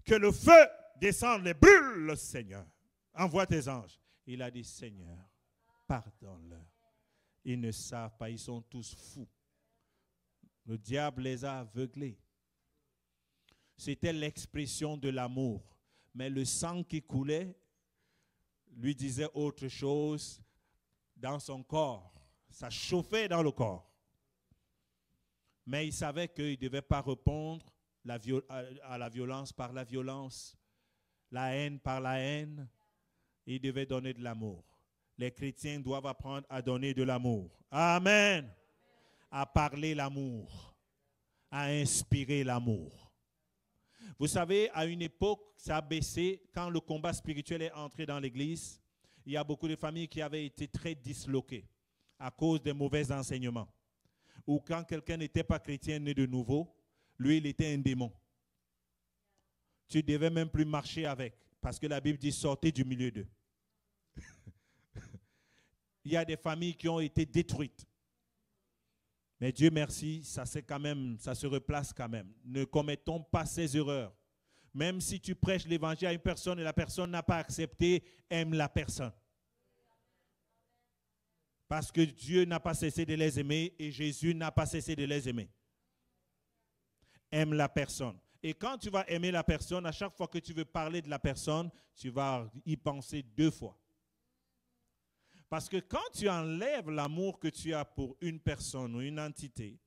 que le feu descende et brûle, le Seigneur, envoie tes anges. Il a dit, Seigneur, pardonne-leur. Ils ne savent pas, ils sont tous fous. Le diable les a aveuglés. C'était l'expression de l'amour. Mais le sang qui coulait lui disait autre chose dans son corps. Ça chauffait dans le corps. Mais il savait qu'il ne devait pas répondre à la violence par la violence, la haine par la haine. Il devait donner de l'amour. Les chrétiens doivent apprendre à donner de l'amour. Amen. À parler l'amour, à inspirer l'amour. Vous savez, à une époque, ça a baissé. Quand le combat spirituel est entré dans l'église, il y a beaucoup de familles qui avaient été très disloquées à cause des mauvais enseignements. Ou quand quelqu'un n'était pas chrétien né de nouveau, lui, il était un démon. Tu ne devais même plus marcher avec, parce que la Bible dit sortez du milieu d'eux. Il y a des familles qui ont été détruites. Mais Dieu merci, ça se replace quand même. Ne commettons pas ces erreurs. Même si tu prêches l'évangile à une personne et la personne n'a pas accepté, aime la personne. Parce que Dieu n'a pas cessé de les aimer et Jésus n'a pas cessé de les aimer. Aime la personne. Et quand tu vas aimer la personne, à chaque fois que tu veux parler de la personne, tu vas y penser 2 fois. Parce que quand tu enlèves l'amour que tu as pour une personne ou une entité,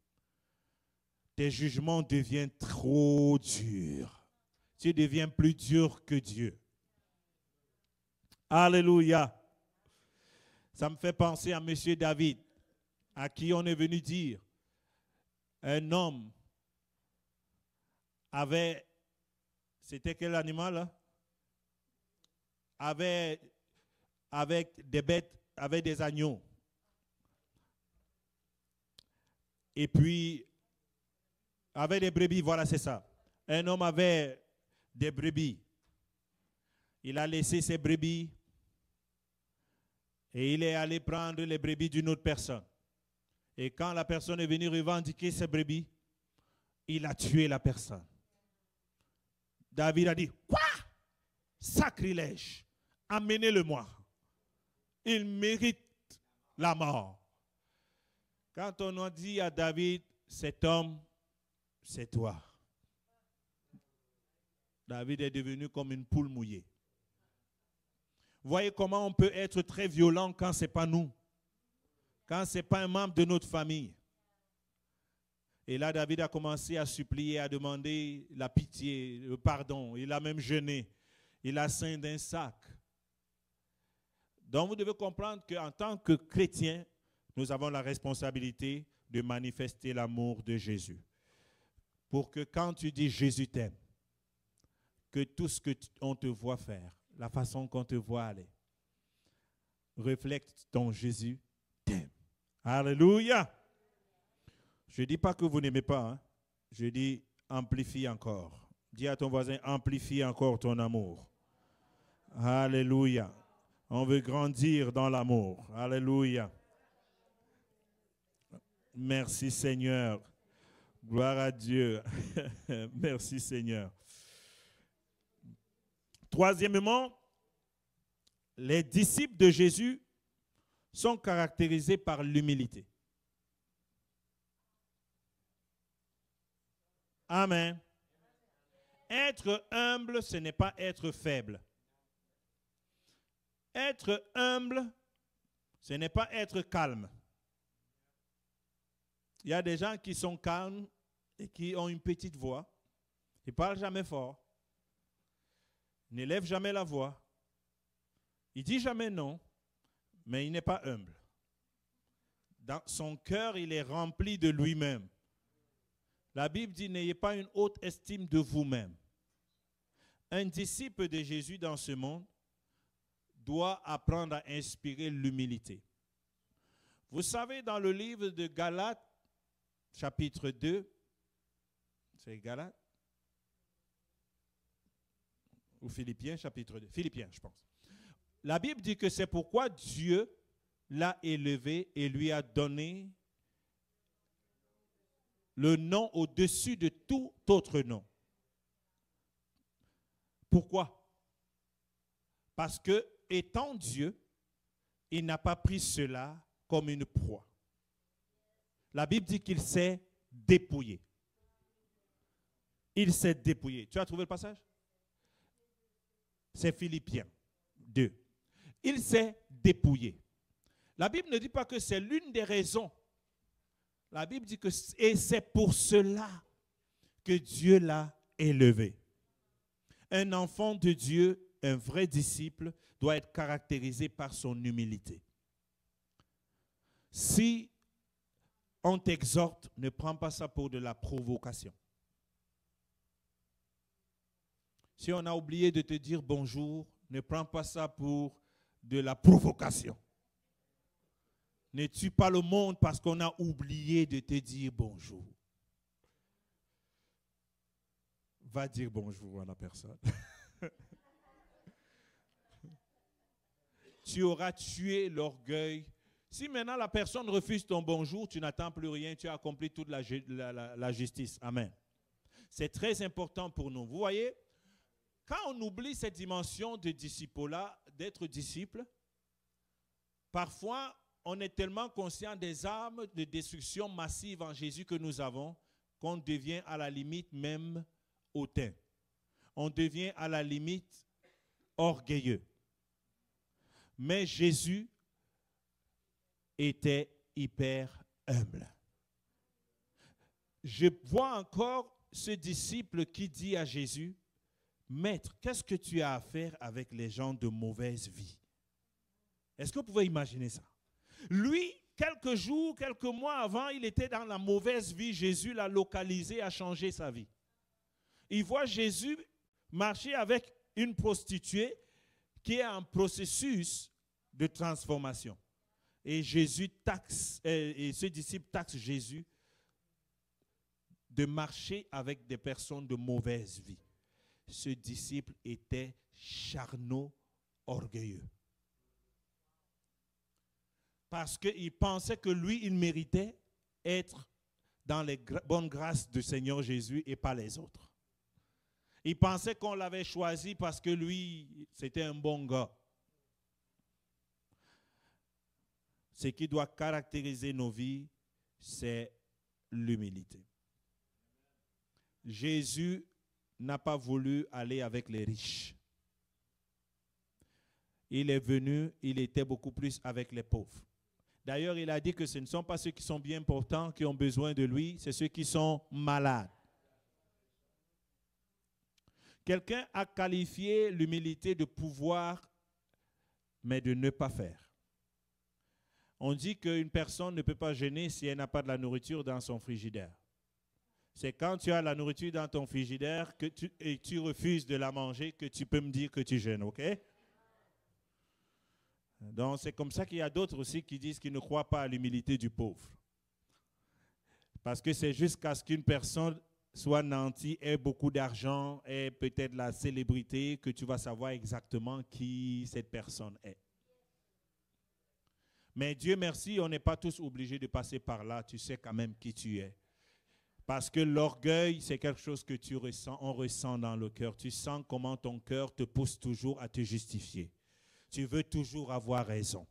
tes jugements deviennent trop durs. Tu deviens plus dur que Dieu. Alléluia. Ça me fait penser à M. David, à qui on est venu dire, un homme avait, c'était quel animal là? Avec des bêtes, avec des agneaux. Et puis, avec des brebis, voilà, c'est ça. Un homme avait des brebis. Il a laissé ses brebis et il est allé prendre les brebis d'une autre personne. Et quand la personne est venue revendiquer ses brebis, il a tué la personne. David a dit, quoi? Sacrilège, amenez-le-moi. Il mérite la mort. Quand on a dit à David, cet homme, c'est toi. David est devenu comme une poule mouillée. Voyez comment on peut être très violent quand ce n'est pas nous. quand ce n'est pas un membre de notre famille. Et là, David a commencé à supplier, à demander la pitié, le pardon. Il a même jeûné. Il a ceint d'un sac. Donc, vous devez comprendre qu'en tant que chrétien, nous avons la responsabilité de manifester l'amour de Jésus. Pour que quand tu dis Jésus t'aime, que tout ce qu'on te voit faire, la façon qu'on te voit aller, reflète ton Jésus t'aime. Alléluia! Je ne dis pas que vous n'aimez pas, hein? Je dis amplifie encore. Dis à ton voisin, amplifie encore ton amour. Alléluia. On veut grandir dans l'amour. Alléluia. Merci Seigneur. Gloire à Dieu. Merci Seigneur. Troisièmement, les disciples de Jésus sont caractérisés par l'humilité. Amen. Être humble, ce n'est pas être faible. Être humble, ce n'est pas être calme. Il y a des gens qui sont calmes et qui ont une petite voix. Ils ne parlent jamais fort. Ils n'élèvent jamais la voix. Il ne dit jamais non, mais il n'est pas humble. Dans son cœur, il est rempli de lui-même. La Bible dit, n'ayez pas une haute estime de vous-même. Un disciple de Jésus dans ce monde doit apprendre à inspirer l'humilité. Vous savez, dans le livre de Galates, chapitre 2, c'est Galates ou Philippiens, chapitre 2, Philippiens, je pense. La Bible dit que c'est pourquoi Dieu l'a élevé et lui a donné le nom au-dessus de tout autre nom. Pourquoi? Parce que, étant Dieu, il n'a pas pris cela comme une proie. La Bible dit qu'il s'est dépouillé. Il s'est dépouillé. Tu as trouvé le passage? C'est Philippiens 2. Il s'est dépouillé. La Bible ne dit pas que c'est l'une des raisons. La Bible dit que et c'est pour cela que Dieu l'a élevé. Un enfant de Dieu, un vrai disciple, doit être caractérisé par son humilité. Si on t'exhorte, ne prends pas ça pour de la provocation. Si on a oublié de te dire bonjour, ne prends pas ça pour de la provocation. Ne tue pas le monde parce qu'on a oublié de te dire bonjour. Va dire bonjour à la personne. Tu auras tué l'orgueil. Si maintenant la personne refuse ton bonjour, tu n'attends plus rien, tu as accompli toute la justice. Amen. C'est très important pour nous. Vous voyez, quand on oublie cette dimension de disciple-là, d'être disciple, parfois, on est tellement conscient des armes de destruction massive en Jésus que nous avons qu'on devient à la limite même hautain. On devient à la limite orgueilleux. Mais Jésus était hyper humble. Je vois encore ce disciple qui dit à Jésus, « Maître, qu'est-ce que tu as à faire avec les gens de mauvaise vie? » Est-ce que vous pouvez imaginer ça? Lui, quelques jours, quelques mois avant, il était dans la mauvaise vie. Jésus l'a localisé, a changé sa vie. Il voit Jésus marcher avec une prostituée qui est en processus de transformation. Et Jésus et ce disciple taxe Jésus de marcher avec des personnes de mauvaise vie. Ce disciple était charnot, orgueilleux. Parce qu'il pensait que lui, il méritait être dans les bonnes grâces du Seigneur Jésus et pas les autres. Il pensait qu'on l'avait choisi parce que lui, c'était un bon gars. Ce qui doit caractériser nos vies, c'est l'humilité. Jésus n'a pas voulu aller avec les riches. Il est venu, il était beaucoup plus avec les pauvres. D'ailleurs, il a dit que ce ne sont pas ceux qui sont bien portants qui ont besoin de lui, c'est ceux qui sont malades. Quelqu'un a qualifié l'humilité de pouvoir, mais de ne pas faire. On dit qu'une personne ne peut pas jeûner si elle n'a pas de la nourriture dans son frigidaire. C'est quand tu as la nourriture dans ton frigidaire et tu refuses de la manger que tu peux me dire que tu jeûnes, ok? Donc c'est comme ça qu'il y a d'autres aussi qui disent qu'ils ne croient pas à l'humilité du pauvre. Parce que c'est jusqu'à ce qu'une personne soit nantie, ait beaucoup d'argent, ait peut-être la célébrité, que tu vas savoir exactement qui cette personne est. Mais Dieu merci, on n'est pas tous obligés de passer par là. Tu sais quand même qui tu es. Parce que l'orgueil, c'est quelque chose que tu ressens, on ressent dans le cœur. Tu sens comment ton cœur te pousse toujours à te justifier. Tu veux toujours avoir raison.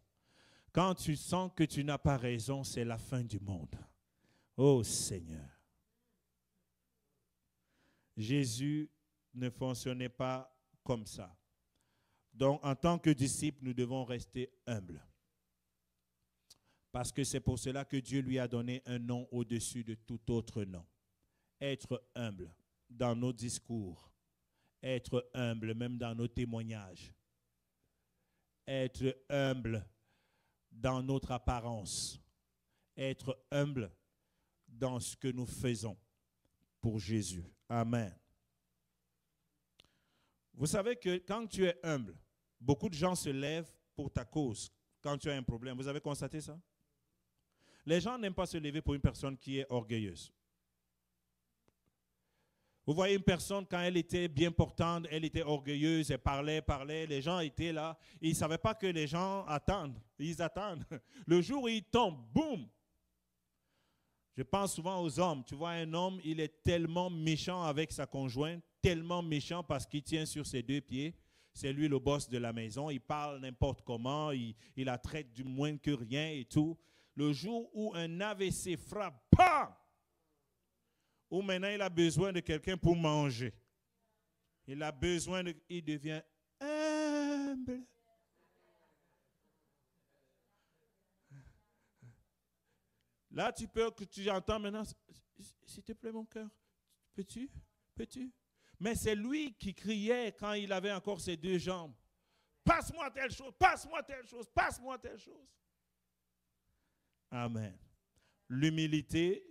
Quand tu sens que tu n'as pas raison, c'est la fin du monde. Oh Seigneur. Jésus ne fonctionnait pas comme ça. Donc, en tant que disciples, nous devons rester humbles. Parce que c'est pour cela que Dieu lui a donné un nom au-dessus de tout autre nom. Être humble dans nos discours. Être humble même dans nos témoignages. Être humble dans notre apparence. Être humble dans ce que nous faisons pour Jésus. Amen. Vous savez que quand tu es humble, beaucoup de gens se lèvent pour ta cause quand tu as un problème. Vous avez constaté ça? Les gens n'aiment pas se lever pour une personne qui est orgueilleuse. Vous voyez une personne, quand elle était bien portante, elle était orgueilleuse, elle parlait, les gens étaient là. Ils ne savaient pas que les gens attendent. Ils attendent. Le jour où ils tombent, boum! Je pense souvent aux hommes. Tu vois, un homme, il est tellement méchant avec sa conjointe, tellement méchant parce qu'il tient sur ses deux pieds. C'est lui le boss de la maison. Il parle n'importe comment, il la traite du moins que rien et tout. Le jour où un AVC frappe, bam! Où maintenant il a besoin de quelqu'un pour manger. Il devient humble. Là, tu entends maintenant, s'il te plaît mon cœur, peux-tu? Mais c'est lui qui criait quand il avait encore ses deux jambes. Passe-moi telle chose, passe-moi telle chose, passe-moi telle chose. Amen. L'humilité,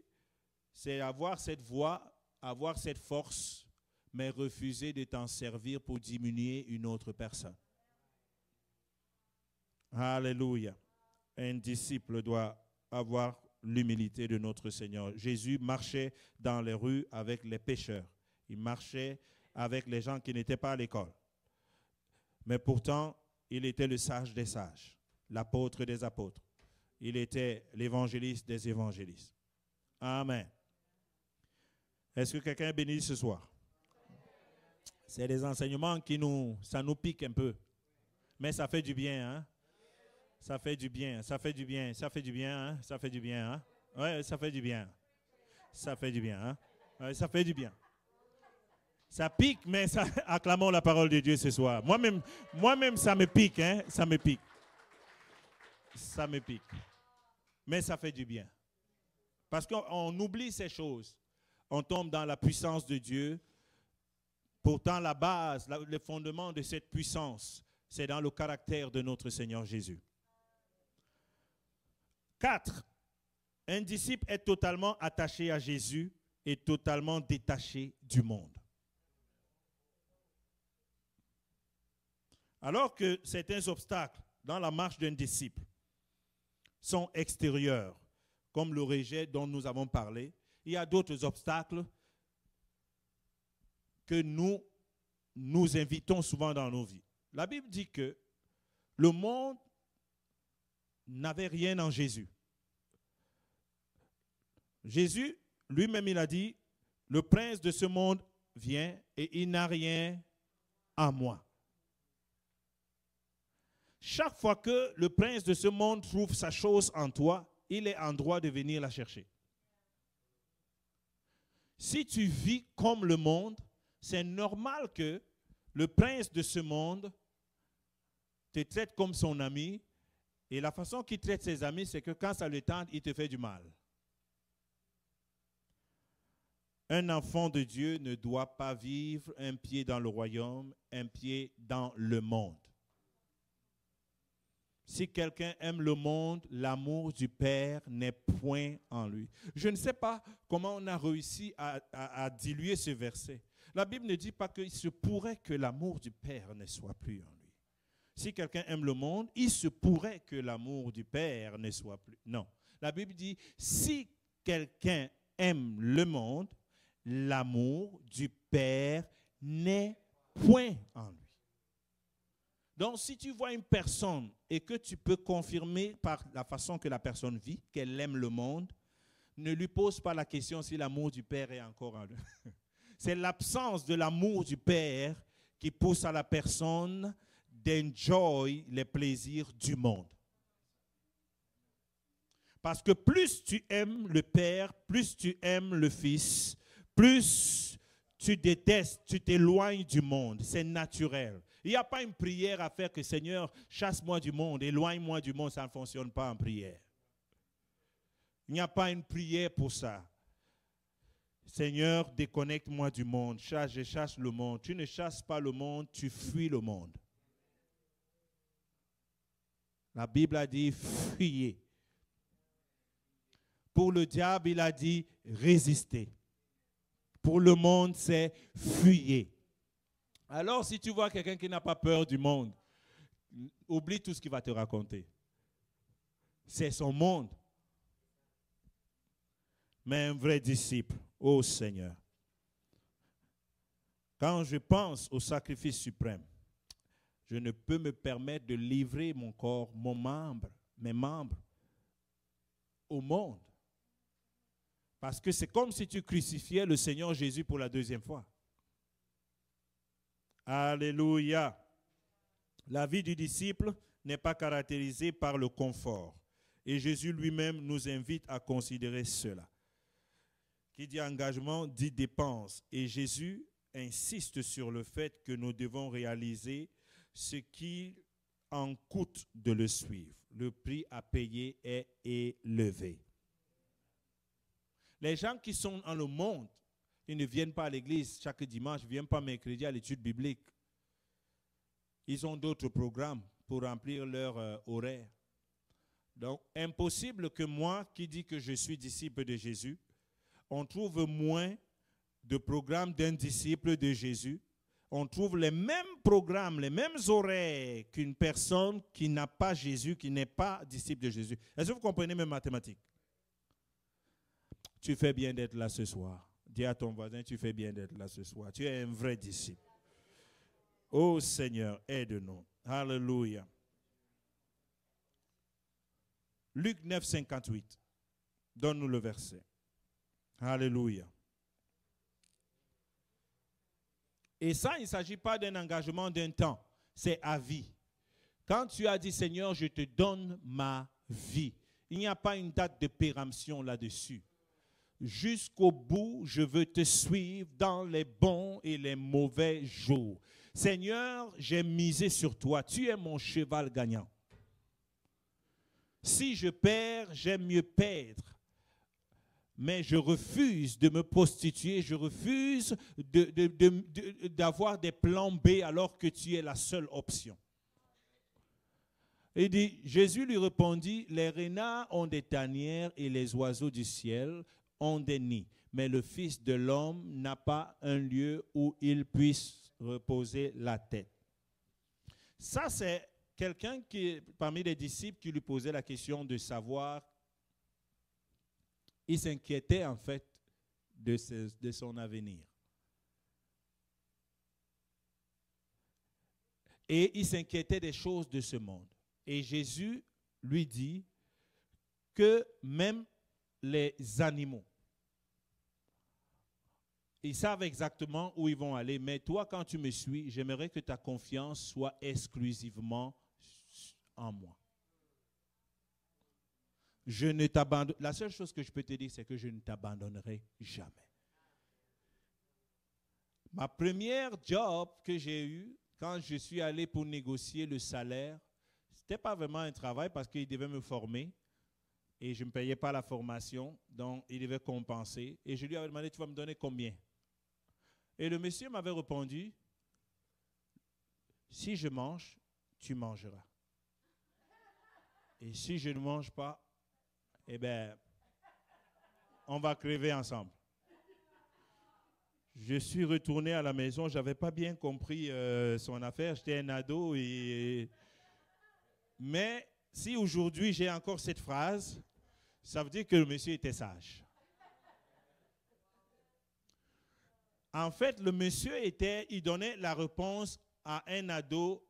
c'est avoir cette voix, avoir cette force, mais refuser de t'en servir pour diminuer une autre personne. Alléluia. Un disciple doit avoir l'humilité de notre Seigneur. Jésus marchait dans les rues avec les pécheurs. Il marchait avec les gens qui n'étaient pas à l'école. Mais pourtant, il était le sage des sages, l'apôtre des apôtres. Il était l'évangéliste des évangélistes. Amen. Est-ce que quelqu'un est béni ce soir? C'est des enseignements ça nous pique un peu. Mais ça fait du bien, hein? Ça fait du bien, ça fait du bien, ça fait du bien, hein? Ça fait du bien, hein? Ouais, ça fait du bien. Ça fait du bien, hein? Ouais, ça fait du bien. Ça pique, mais ça, acclamons la parole de Dieu ce soir. Moi-même, ça me pique, hein? Ça me pique. Ça me pique. Mais ça fait du bien. Parce qu'on oublie ces choses. On tombe dans la puissance de Dieu. Pourtant, la base, le fondement de cette puissance, c'est dans le caractère de notre Seigneur Jésus. 4. Un disciple est totalement attaché à Jésus et totalement détaché du monde. Alors que certains obstacles dans la marche d'un disciple sont extérieurs, comme le rejet dont nous avons parlé, il y a d'autres obstacles que nous invitons souvent dans nos vies. La Bible dit que le monde n'avait rien en Jésus. Jésus, lui-même, il a dit, le prince de ce monde vient et il n'a rien en moi. Chaque fois que le prince de ce monde trouve sa chose en toi, il est en droit de venir la chercher. Si tu vis comme le monde, c'est normal que le prince de ce monde te traite comme son ami Et la façon qu'il traite ses amis, c'est que quand ça le tente, il te fait du mal. Un enfant de Dieu ne doit pas vivre un pied dans le royaume, un pied dans le monde. Si quelqu'un aime le monde, l'amour du Père n'est point en lui. Je ne sais pas comment on a réussi à diluer ce verset. La Bible ne dit pas qu'il se pourrait que l'amour du Père ne soit plus en lui. Si quelqu'un aime le monde, il se pourrait que l'amour du Père ne soit plus. Non. La Bible dit, si quelqu'un aime le monde, l'amour du Père n'est point en lui. Donc, si tu vois une personne et que tu peux confirmer par la façon que la personne vit, qu'elle aime le monde, ne lui pose pas la question si l'amour du Père est encore en lui. C'est l'absence de l'amour du Père qui pousse à la personne d'enjoy les plaisirs du monde. Parce que plus tu aimes le Père, plus tu aimes le Fils, plus tu détestes, tu t'éloignes du monde. C'est naturel. Il n'y a pas une prière à faire que Seigneur, chasse-moi du monde, éloigne-moi du monde. Ça ne fonctionne pas en prière. Il n'y a pas une prière pour ça. Seigneur, déconnecte-moi du monde. Je chasse le monde. Tu ne chasses pas le monde, tu fuis le monde. La Bible a dit fuyez. Pour le diable, il a dit résister. Pour le monde, c'est fuyez. Alors, si tu vois quelqu'un qui n'a pas peur du monde, oublie tout ce qu'il va te raconter. C'est son monde. Mais un vrai disciple, ô Seigneur, quand je pense au sacrifice suprême, je ne peux me permettre de livrer mon corps, mes membres, au monde. Parce que c'est comme si tu crucifiais le Seigneur Jésus pour la deuxième fois. Alléluia. La vie du disciple n'est pas caractérisée par le confort. Et Jésus lui-même nous invite à considérer cela. Qui dit engagement, dit dépense. Et Jésus insiste sur le fait que nous devons réaliser ce qui en coûte de le suivre. Le prix à payer est élevé. Les gens qui sont dans le monde, ils ne viennent pas à l'église chaque dimanche, ils ne viennent pas mercredi à l'étude biblique. Ils ont d'autres programmes pour remplir leur horaire. Donc, impossible que moi, qui dis que je suis disciple de Jésus, on trouve moins de programmes d'un disciple de Jésus. On trouve les mêmes programmes, les mêmes horaires qu'une personne qui n'a pas Jésus, qui n'est pas disciple de Jésus. Est-ce que vous comprenez mes mathématiques? Tu fais bien d'être là ce soir. Dis à ton voisin, tu fais bien d'être là ce soir. Tu es un vrai disciple. Oh Seigneur, aide-nous. Alléluia. Luc 9, 58. Donne-nous le verset. Alléluia. Et ça, il ne s'agit pas d'un engagement d'un temps. C'est à vie. Quand tu as dit, Seigneur, je te donne ma vie, il n'y a pas une date de péremption là-dessus. Jusqu'au bout, je veux te suivre dans les bons et les mauvais jours. Seigneur, j'ai misé sur toi. Tu es mon cheval gagnant. Si je perds, j'aime mieux perdre. Mais je refuse de me prostituer. Je refuse d'avoir des plans B alors que tu es la seule option. Il dit, Jésus lui répondit, les renards ont des tanières et les oiseaux du ciel ont des nids, mais le Fils de l'homme n'a pas un lieu où il puisse reposer la tête. Ça, c'est quelqu'un qui, parmi les disciples, qui lui posait la question de savoir, il s'inquiétait en fait de son avenir. Et il s'inquiétait des choses de ce monde. Et Jésus lui dit que même les animaux, ils savent exactement où ils vont aller. Mais toi, quand tu me suis, j'aimerais que ta confiance soit exclusivement en moi. Je ne t'abandonne. La seule chose que je peux te dire, c'est que je ne t'abandonnerai jamais. Ma première job que j'ai eue, quand je suis allé pour négocier le salaire, n'était pas vraiment un travail parce qu'il devait me former et je ne me payais pas la formation, donc il devait compenser. Et je lui avais demandé, tu vas me donner combien? Et le monsieur m'avait répondu, si je mange, tu mangeras. Et si je ne mange pas, eh bien, on va crever ensemble. Je suis retourné à la maison, je n'avais pas bien compris son affaire, j'étais un ado. Mais si aujourd'hui j'ai encore cette phrase, ça veut dire que le monsieur était sage. En fait, le monsieur il donnait la réponse à un ado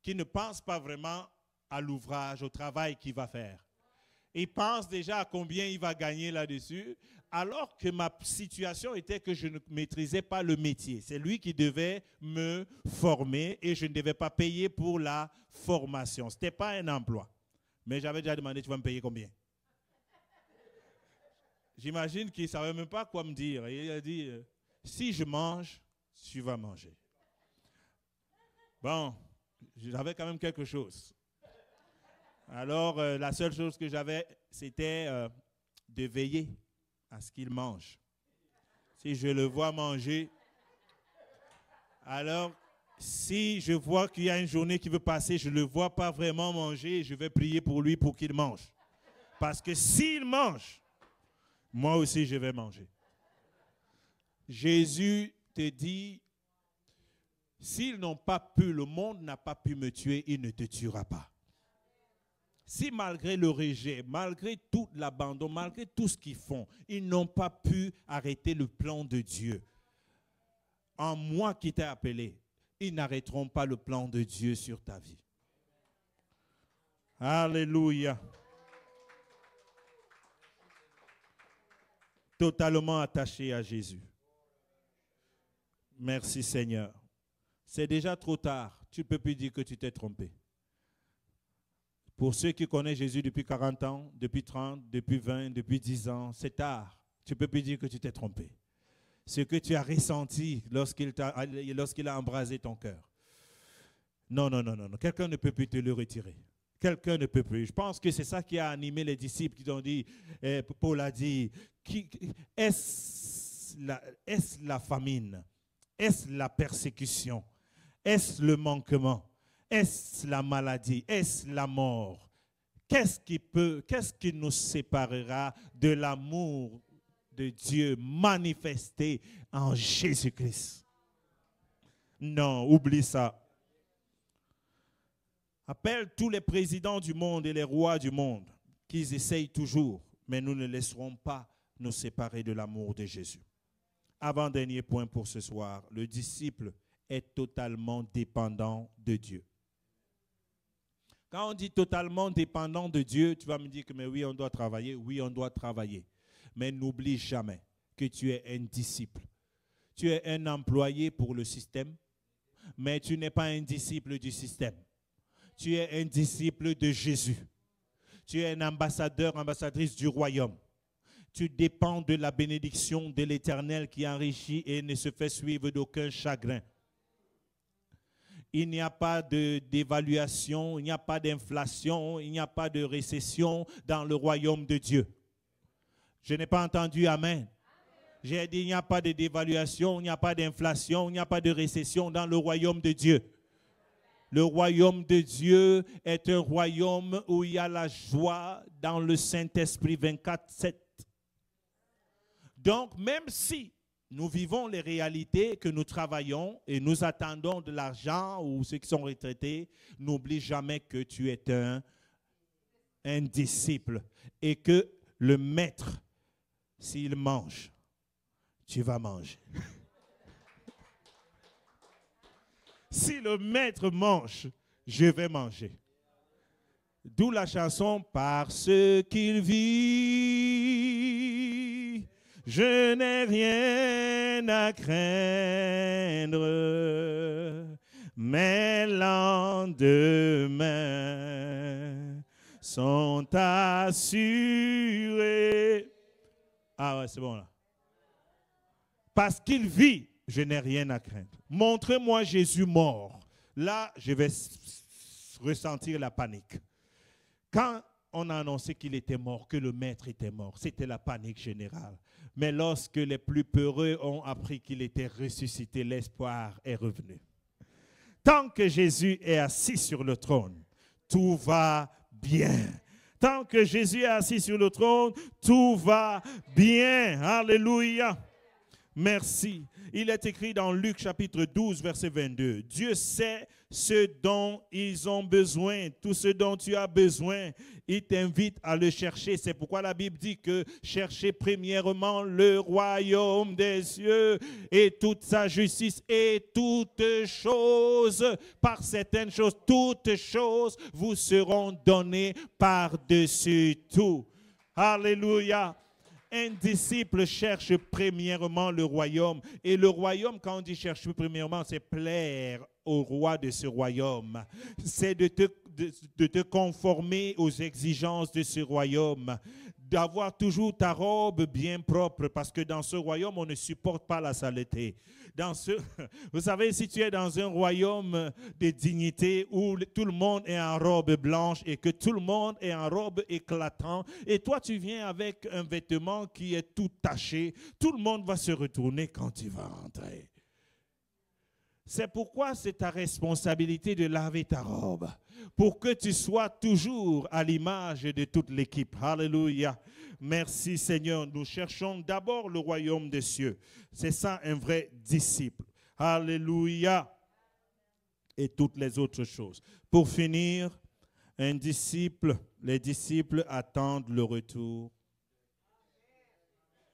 qui ne pense pas vraiment à l'ouvrage, au travail qu'il va faire. Il pense déjà à combien il va gagner là-dessus, alors que ma situation était que je ne maîtrisais pas le métier. C'est lui qui devait me former et je ne devais pas payer pour la formation. Ce n'était pas un emploi. Mais j'avais déjà demandé, tu vas me payer combien? J'imagine qu'il ne savait même pas quoi me dire. Et il a dit, si je mange, tu vas manger. Bon, j'avais quand même quelque chose. Alors, la seule chose que j'avais, c'était de veiller à ce qu'il mange. Si je le vois manger, alors, si je vois qu'il y a une journée qui veut passer, je ne le vois pas vraiment manger, je vais prier pour lui pour qu'il mange. Parce que s'il mange, moi aussi je vais manger. Jésus te dit, s'ils n'ont pas pu, le monde n'a pas pu me tuer, il ne te tuera pas. Si malgré le rejet, malgré tout l'abandon, malgré tout ce qu'ils font, ils n'ont pas pu arrêter le plan de Dieu, en moi qui t'ai appelé, ils n'arrêteront pas le plan de Dieu sur ta vie. Alléluia. Totalement attaché à Jésus. Merci Seigneur. C'est déjà trop tard. Tu ne peux plus dire que tu t'es trompé. Pour ceux qui connaissent Jésus depuis 40 ans, depuis 30, depuis 20, depuis 10 ans, c'est tard. Tu ne peux plus dire que tu t'es trompé. Ce que tu as ressenti lorsqu'il a embrasé ton cœur. Non, non, non, non, non. Quelqu'un ne peut plus te le retirer. Quelqu'un ne peut plus. Je pense que c'est ça qui a animé les disciples qui ont dit, Paul a dit, est-ce la famine? Est-ce la persécution? Est-ce le manquement? Est-ce la maladie? Est-ce la mort? Qu'est-ce qui nous séparera de l'amour de Dieu manifesté en Jésus-Christ? Non, oublie ça. Appelle tous les présidents du monde et les rois du monde qu'ils essayent toujours, mais nous ne laisserons pas nous séparer de l'amour de Jésus. Avant-dernier point pour ce soir, le disciple est totalement dépendant de Dieu. Quand on dit totalement dépendant de Dieu, tu vas me dire que mais oui, on doit travailler. Oui, on doit travailler. Mais n'oublie jamais que tu es un disciple. Tu es un employé pour le système, mais tu n'es pas un disciple du système. Tu es un disciple de Jésus. Tu es un ambassadeur, ambassadrice du royaume. Tu dépends de la bénédiction de l'Éternel qui enrichit et ne se fait suivre d'aucun chagrin. Il n'y a pas de dévaluation, il n'y a pas d'inflation, il n'y a pas de récession dans le royaume de Dieu. Je n'ai pas entendu amen. J'ai dit il n'y a pas de dévaluation, il n'y a pas d'inflation, il n'y a pas de récession dans le royaume de Dieu. Le royaume de Dieu est un royaume où il y a la joie dans le Saint-Esprit 24/7. Donc, même si nous vivons les réalités que nous travaillons et nous attendons de l'argent ou ceux qui sont retraités, n'oublie jamais que tu es un disciple et que le maître, s'il mange, tu vas manger. Si le maître mange, je vais manger. D'où la chanson « Parce qu'il vit, je n'ai rien à craindre, mes lendemains sont assurés. » Ah ouais, c'est bon là. Parce qu'il vit, je n'ai rien à craindre. Montrez-moi Jésus mort. Là, je vais ressentir la panique. Quand on a annoncé qu'il était mort, que le maître était mort, c'était la panique générale. Mais lorsque les plus peureux ont appris qu'il était ressuscité, l'espoir est revenu. Tant que Jésus est assis sur le trône, tout va bien. Tant que Jésus est assis sur le trône, tout va bien. Alléluia. Merci. Il est écrit dans Luc chapitre 12, verset 22. Dieu sait ce dont ils ont besoin, tout ce dont tu as besoin. Il t'invite à le chercher. C'est pourquoi la Bible dit que cherchez premièrement le royaume des cieux et toute sa justice et toutes choses, par certaines choses, toutes choses vous seront données par-dessus tout. Alléluia. Un disciple cherche premièrement le royaume. Et le royaume, quand on dit chercher premièrement, c'est plaire au roi de ce royaume. C'est de te conformer aux exigences de ce royaume. D'avoir toujours ta robe bien propre, parce que dans ce royaume, on ne supporte pas la saleté. Vous savez, si tu es dans un royaume de dignité où tout le monde est en robe blanche et que tout le monde est en robe éclatante, et toi tu viens avec un vêtement qui est tout taché, tout le monde va se retourner quand tu vas rentrer. C'est pourquoi c'est ta responsabilité de laver ta robe, pour que tu sois toujours à l'image de toute l'équipe. Alléluia. Merci Seigneur. Nous cherchons d'abord le royaume des cieux. C'est ça un vrai disciple. Alléluia. Et toutes les autres choses. Pour finir, les disciples attendent le retour.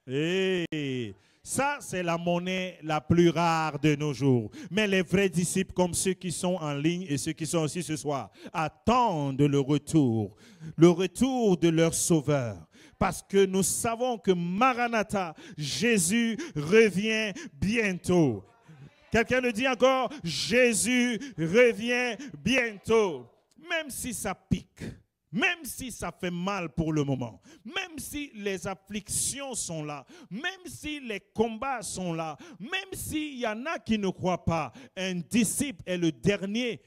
Et ça, c'est la monnaie la plus rare de nos jours. Mais les vrais disciples, comme ceux qui sont en ligne et ceux qui sont aussi ce soir, attendent le retour de leur Sauveur. Parce que nous savons que Maranatha, Jésus revient bientôt. Quelqu'un le dit encore, Jésus revient bientôt. Même si ça pique. Même si ça fait mal pour le moment, même si les afflictions sont là, même si les combats sont là, même s'il y en a qui ne croient pas, un disciple est le dernier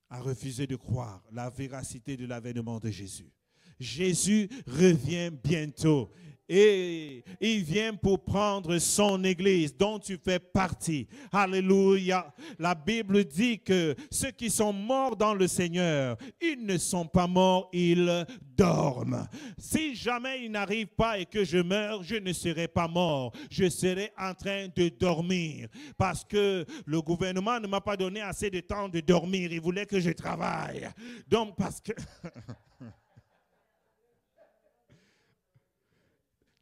à refuser de croire la véracité de l'avènement de Jésus. Jésus revient bientôt. Et il vient pour prendre son église dont tu fais partie. Alléluia. La Bible dit que ceux qui sont morts dans le Seigneur, ils ne sont pas morts, ils dorment. Si jamais il n'arrive pas et que je meurs, je ne serai pas mort. Je serai en train de dormir. Parce que le gouvernement ne m'a pas donné assez de temps de dormir. Il voulait que je travaille. Donc parce que...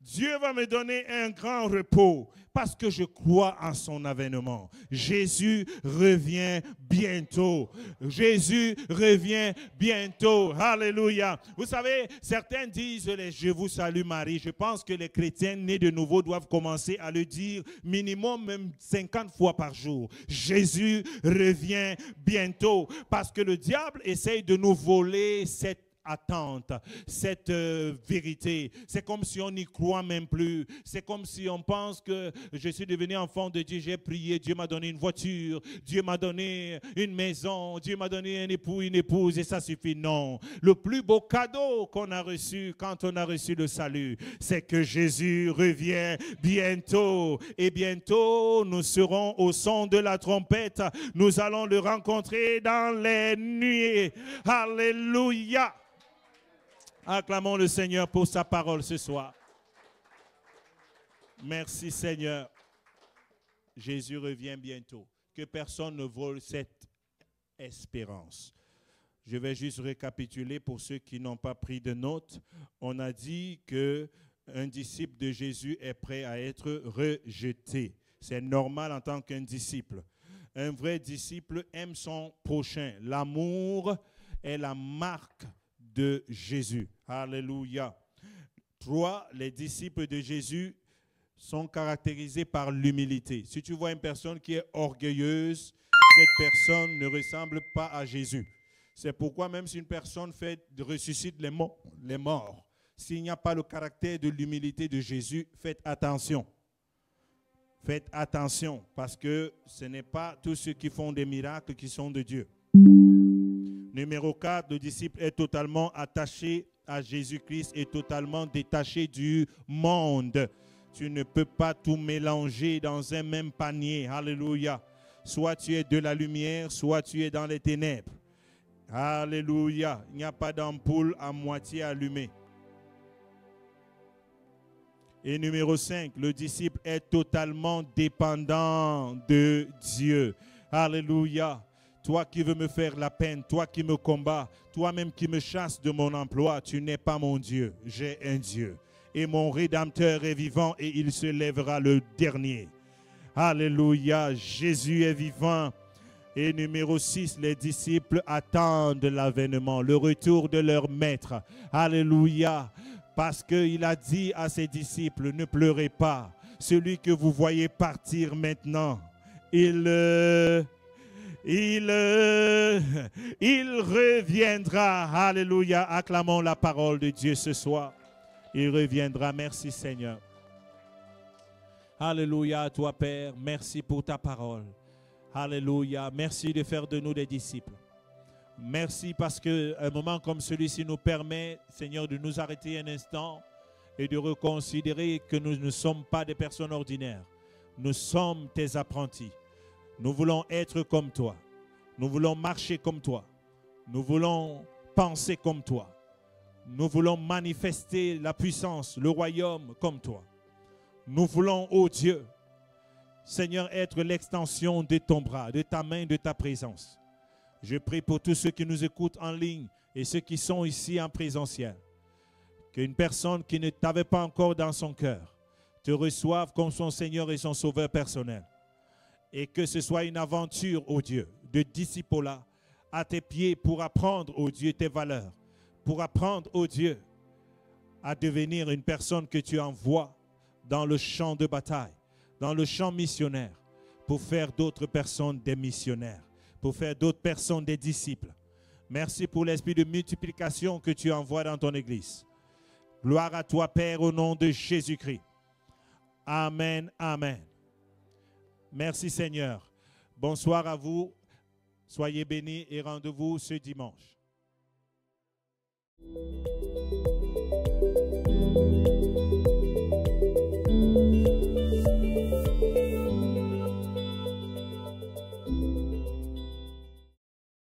Dieu va me donner un grand repos parce que je crois en son avènement. Jésus revient bientôt. Jésus revient bientôt. Alléluia. Vous savez, certains disent « Je vous salue Marie ». Je pense que les chrétiens nés de nouveau doivent commencer à le dire minimum même 50 fois par jour. Jésus revient bientôt parce que le diable essaye de nous voler cette attente, cette vérité. C'est comme si on n'y croit même plus. C'est comme si on pense que je suis devenu enfant de Dieu, j'ai prié, Dieu m'a donné une voiture, Dieu m'a donné une maison, Dieu m'a donné un époux, une épouse et ça suffit. Non. Le plus beau cadeau qu'on a reçu quand on a reçu le salut, c'est que Jésus revient bientôt. Et bientôt, nous serons au son de la trompette. Nous allons le rencontrer dans les nuées. Alléluia. Acclamons le Seigneur pour sa parole ce soir. Merci Seigneur. Jésus revient bientôt. Que personne ne vole cette espérance. Je vais juste récapituler pour ceux qui n'ont pas pris de notes. On a dit qu'un disciple de Jésus est prêt à être rejeté. C'est normal en tant qu'un disciple. Un vrai disciple aime son prochain. L'amour est la marque de Jésus. Alléluia. 3. Les disciples de Jésus sont caractérisés par l'humilité. Si tu vois une personne qui est orgueilleuse, cette personne ne ressemble pas à Jésus. C'est pourquoi même si une personne ressuscite les morts, s'il n'y a pas le caractère de l'humilité de Jésus, faites attention. Faites attention parce que ce n'est pas tous ceux qui font des miracles qui sont de Dieu. Numéro 4, le disciple est totalement attaché à Jésus-Christ et totalement détaché du monde. Tu ne peux pas tout mélanger dans un même panier. Alléluia. Soit tu es de la lumière, soit tu es dans les ténèbres. Alléluia. Il n'y a pas d'ampoule à moitié allumée. Et numéro 5, le disciple est totalement dépendant de Dieu. Alléluia. Toi qui veux me faire la peine, toi qui me combats, toi-même qui me chasse de mon emploi, tu n'es pas mon Dieu. J'ai un Dieu. Et mon Rédempteur est vivant et il se lèvera le dernier. Alléluia. Jésus est vivant. Et numéro 6, les disciples attendent l'avènement, le retour de leur maître. Alléluia. Parce qu'il a dit à ses disciples, ne pleurez pas. Celui que vous voyez partir maintenant, il reviendra. Alléluia. Acclamons la parole de Dieu ce soir. Il reviendra. Merci Seigneur. Alléluia à toi Père. Merci pour ta parole. Alléluia. Merci de faire de nous des disciples. Merci parce qu'un moment comme celui-ci nous permet, Seigneur, de nous arrêter un instant et de reconsidérer que nous ne sommes pas des personnes ordinaires. Nous sommes tes apprentis. Nous voulons être comme toi. Nous voulons marcher comme toi. Nous voulons penser comme toi. Nous voulons manifester la puissance, le royaume comme toi. Nous voulons, ô Dieu, Seigneur, être l'extension de ton bras, de ta main, de ta présence. Je prie pour tous ceux qui nous écoutent en ligne et ceux qui sont ici en présentiel. Qu'une personne qui ne t'avait pas encore dans son cœur te reçoive comme son Seigneur et son Sauveur personnel. Et que ce soit une aventure, ô Dieu, de disciple-là à tes pieds pour apprendre, ô Dieu, tes valeurs. Pour apprendre, ô Dieu, à devenir une personne que tu envoies dans le champ de bataille, dans le champ missionnaire, pour faire d'autres personnes des missionnaires, pour faire d'autres personnes des disciples. Merci pour l'esprit de multiplication que tu envoies dans ton Église. Gloire à toi, Père, au nom de Jésus-Christ. Amen, amen. Merci, Seigneur. Bonsoir à vous. Soyez bénis et rendez-vous ce dimanche.